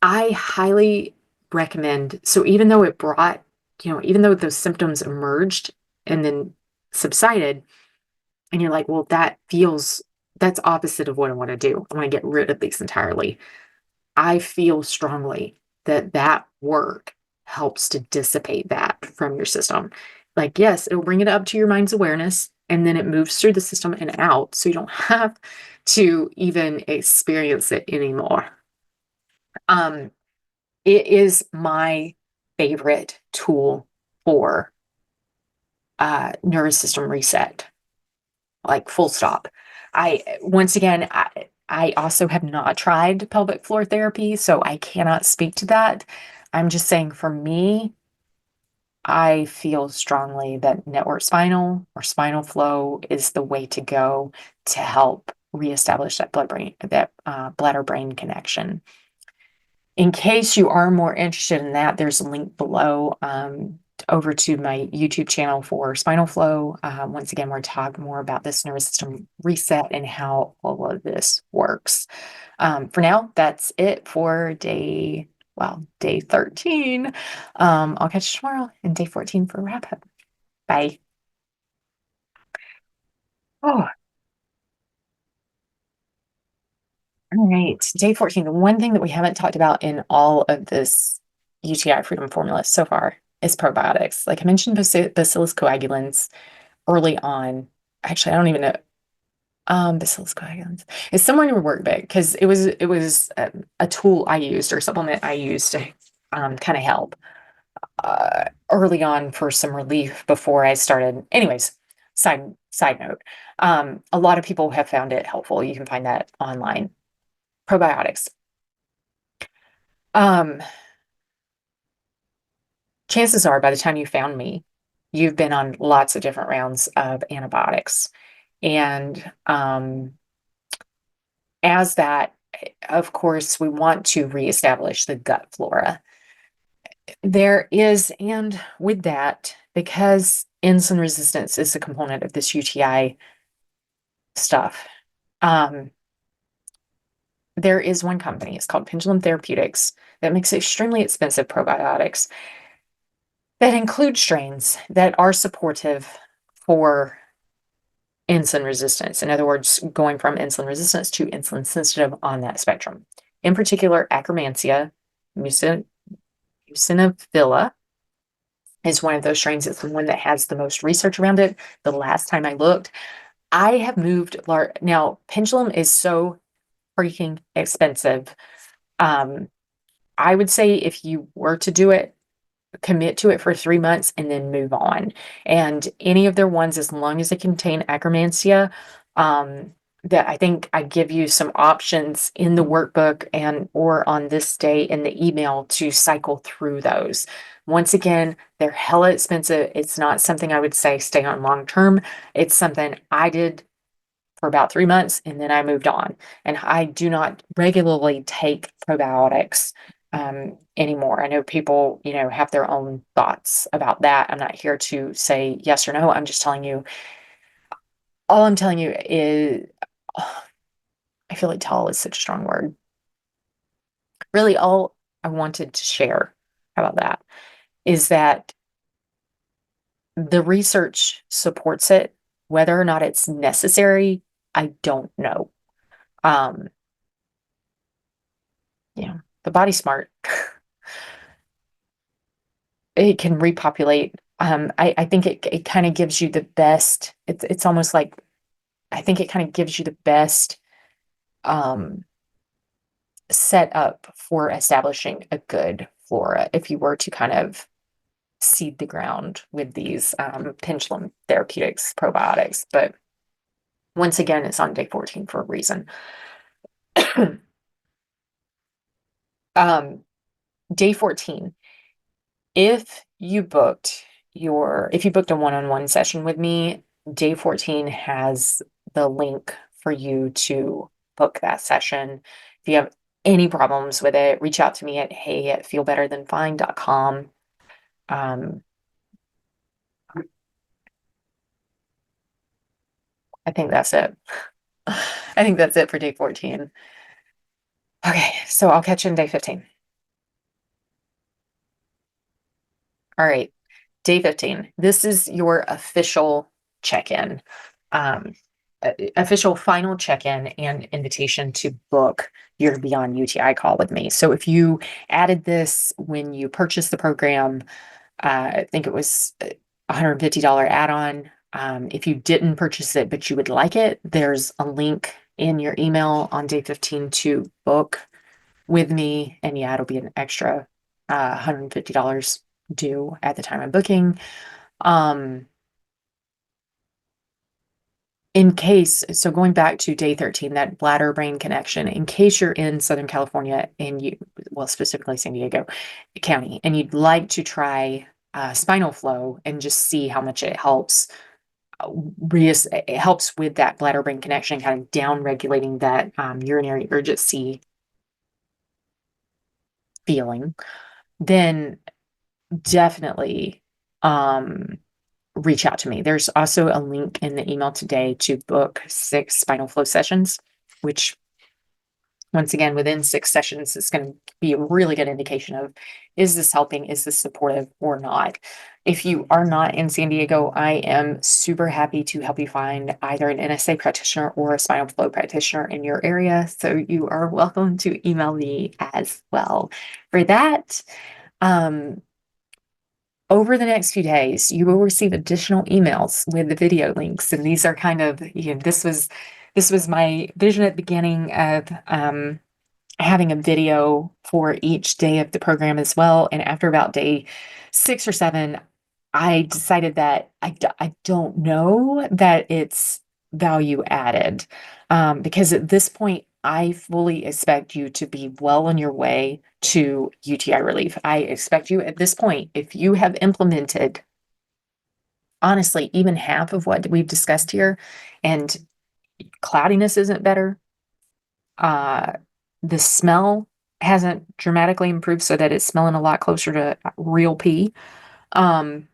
I highly recommend, so even though it brought, even though those symptoms emerged and then subsided, and you're like, well, that's opposite of what I want to do. I want to get rid of these entirely. I feel strongly that that work helps to dissipate that from your system. Like, yes, it'll bring it up to your mind's awareness, and then it moves through the system and out, so you don't have to even experience it anymore. Um, it is my favorite tool for nervous system reset, like full stop. Once again, I also have not tried pelvic floor therapy, so I cannot speak to that. I'm just saying for me, I feel strongly that network spinal or spinal flow is the way to go to help reestablish that bladder brain connection. In case you are more interested in that, there's a link below over to my YouTube channel for spinal flow. Once again, we're talking more about this nervous system reset and how all of this works. For now, that's it for day 13. I'll catch you tomorrow and day 14 for a wrap up. Bye. Oh, all right. Day 14. The one thing that we haven't talked about in all of this UTI Freedom Formula so far is probiotics. Like I mentioned, Bacillus coagulans early on. Actually, I don't even know. Bacillus coagulans. It's somewhere in your workbook because it was a tool I used or supplement I used to kind of help early on for some relief before I started. Anyways, side note. A lot of people have found it helpful. You can find that online. Probiotics. Um, Chances are by the time you found me, you've been on lots of different rounds of antibiotics. And as that, of course, we want to reestablish the gut flora. There is, and with that, because insulin resistance is a component of this UTI stuff, there is one company, it's called Pendulum Therapeutics, that makes extremely expensive probiotics that include strains that are supportive for insulin resistance. In other words, going from insulin resistance to insulin sensitive on that spectrum. In particular, Akkermansia muciniphila is one of those strains. It's the one that has the most research around it. The last time I looked, I have moved now. Pendulum is so freaking expensive. I would say if you were to do it, commit to it for 3 months and then move on. And any of their ones, as long as they contain Akkermansia, that I think I give you some options in the workbook and or on this day in the email to cycle through those. Once again, they're hella expensive. It's not something I would say stay on long term. It's something I did for about 3 months and then I moved on. And I do not regularly take probiotics anymore. I know people, have their own thoughts about that. I'm not here to say yes or no. I'm just telling you, all I'm telling you is, I feel like tell is such a strong word. Really, all I wanted to share about that is that the research supports it. Whether or not it's necessary, I don't know. Um, the body's smart. It can repopulate. I think it kind of gives you the best. It's almost like I think it kind of gives you the best um, set up for establishing a good flora if you were to kind of seed the ground with these pendulum therapeutics probiotics. But once again, it's on day 14 for a reason. Day 14. If you booked a one-on-one session with me, day 14 has the link for you to book that session. If you have any problems with it, reach out to me at hey@feelbetterthanfine.com. I think that's it. I think that's it for day 14. Okay, so I'll catch you in day 15. All right, day 15. This is your official check-in, um, official final check-in and invitation to book your Beyond UTI call with me. So if you added this when you purchased the program, I think it was a $150 add-on. If you didn't purchase it, but you would like it, there's a link in your email on day 15 to book with me. And yeah, it'll be an extra $150 due at the time of booking. Um, in case, so going back to day 13, that bladder brain connection, in case you're in Southern California and you, well, specifically San Diego County, and you'd like to try spinal flow and just see how much it helps, it helps with that bladder brain connection, kind of down regulating that urinary urgency feeling, then definitely um, reach out to me. There's also a link in the email today to book 6 spinal flow sessions, which once again, within 6 sessions, it's going to be a really good indication of, is this helping? Is this supportive or not? If you are not in San Diego, I am super happy to help you find either an NSA practitioner or a spinal flow practitioner in your area. So you are welcome to email me as well. For that, um, over the next few days, you will receive additional emails with the video links. And these are kind of, this was my vision at the beginning of having a video for each day of the program as well. And after about day 6 or 7, I decided that I don't know that it's value added, because at this point, I fully expect you to be well on your way to UTI relief. I expect you at this point, if you have implemented, honestly, even half of what we've discussed here, and cloudiness isn't better, uh, the smell hasn't dramatically improved so that it's smelling a lot closer to real pee. Um,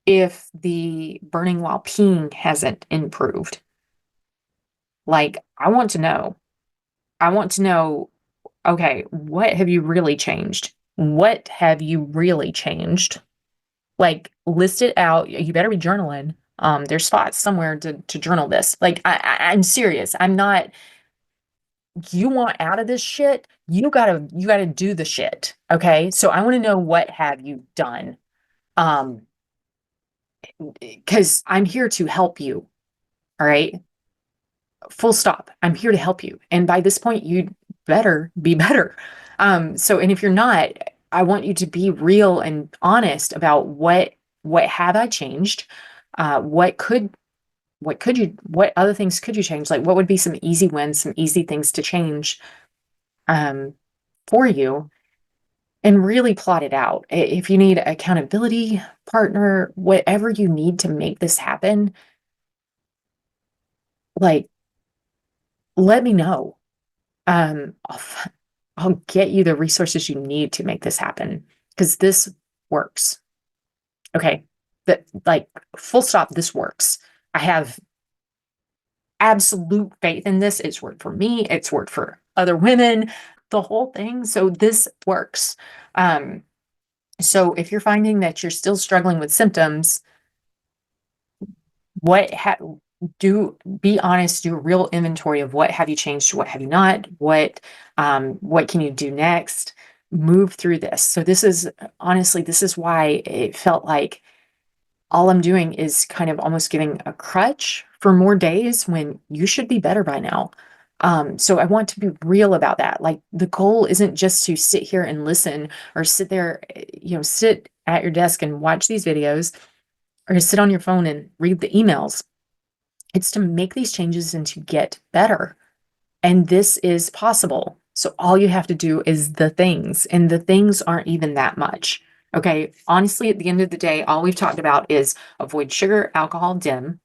if the burning while peeing hasn't improved, like, I want to know. I want to know, okay, what have you really changed? What have you really changed? Like, list it out. You better be journaling. There's spots somewhere to journal this. Like, I'm serious. I'm not, you want out of this shit, you gotta do the shit. Okay. So I want to know, what have you done? Um, because I'm here to help you. All right. Full stop. I'm here to help you. And by this point, you better be better. And if you're not, I want you to be real and honest about what have I changed? What other things could you change? Like, what would be some easy wins, some easy things to change um for you, and really plot it out. If you need accountability partner, whatever you need to make this happen, like, let me know. I'll get you the resources you need to make this happen, because this works. Okay. That, like, full stop, this works. I have absolute faith in this. It's worked for me. It's worked for other women, the whole thing. So this works. Um, so if you're finding that you're still struggling with symptoms, what do be honest, do a real inventory of what have you changed, what have you not, what can you do next, move through this. So this is, honestly, this is why it felt like all I'm doing is kind of almost giving a crutch for more days when you should be better by now. So I want to be real about that. Like, the goal isn't just to sit here and listen, or sit there, sit at your desk and watch these videos, or to sit on your phone and read the emails. It's to make these changes and to get better. And this is possible. So all you have to do is the things, and the things aren't even that much. Okay. Honestly, at the end of the day, all we've talked about is avoid sugar, alcohol, dim,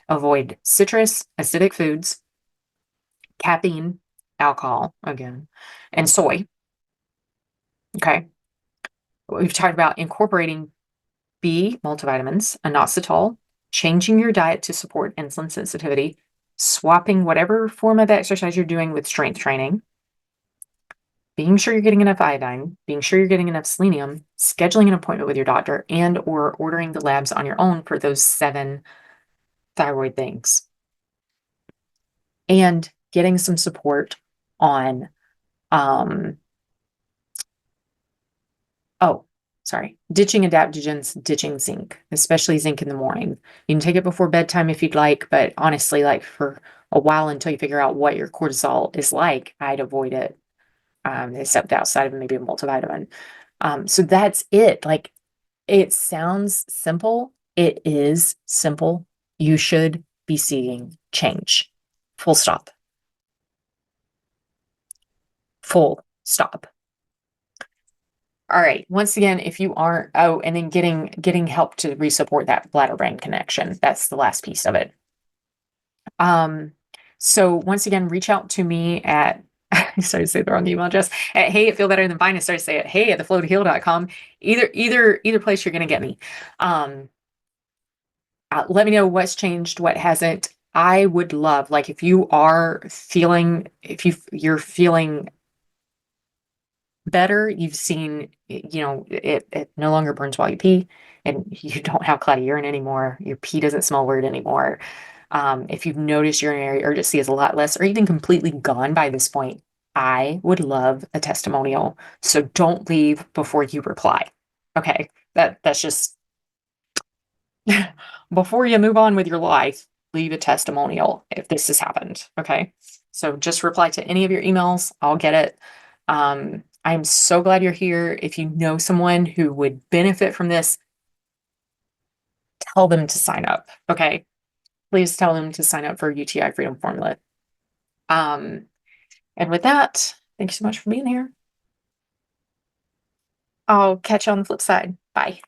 avoid citrus, acidic foods, caffeine, alcohol again, and soy. Okay. We've talked about incorporating B multivitamins, inositol, changing your diet to support insulin sensitivity, swapping whatever form of exercise you're doing with strength training, being sure you're getting enough iodine, being sure you're getting enough selenium, scheduling an appointment with your doctor, and or ordering the labs on your own for those 7 thyroid things. And getting some support on oh, sorry, ditching adaptogens, ditching zinc, especially zinc in the morning. You can take it before bedtime if you'd like, but honestly, like for a while until you figure out what your cortisol is like, I'd avoid it, except outside of maybe a multivitamin. So that's it. Like, it sounds simple. It is simple. You should be seeing change. Full stop. Full stop. All right. Once again, if you aren't, oh, and then getting help to resupport that bladder brain connection. That's the last piece of it. So once again, reach out to me at I started to say the wrong email address at hey at feelbetterthanfine. I started to say it hey at theflowtoheal.com. Either place you're gonna get me. Let me know what's changed, what hasn't. I would love, like, if you are feeling, if you're feeling better, you've seen, it no longer burns while you pee, and you don't have cloudy urine anymore. Your pee doesn't smell weird anymore. If you've noticed urinary urgency is a lot less, or even completely gone by this point, I would love a testimonial. So don't leave before you reply. Okay, that's just before you move on with your life, leave a testimonial if this has happened. Okay. So just reply to any of your emails. I'll get it. I'm so glad you're here. If you know someone who would benefit from this, tell them to sign up. Okay. Please tell them to sign up for UTI Freedom Formula. And with that, thank you so much for being here. I'll catch you on the flip side. Bye.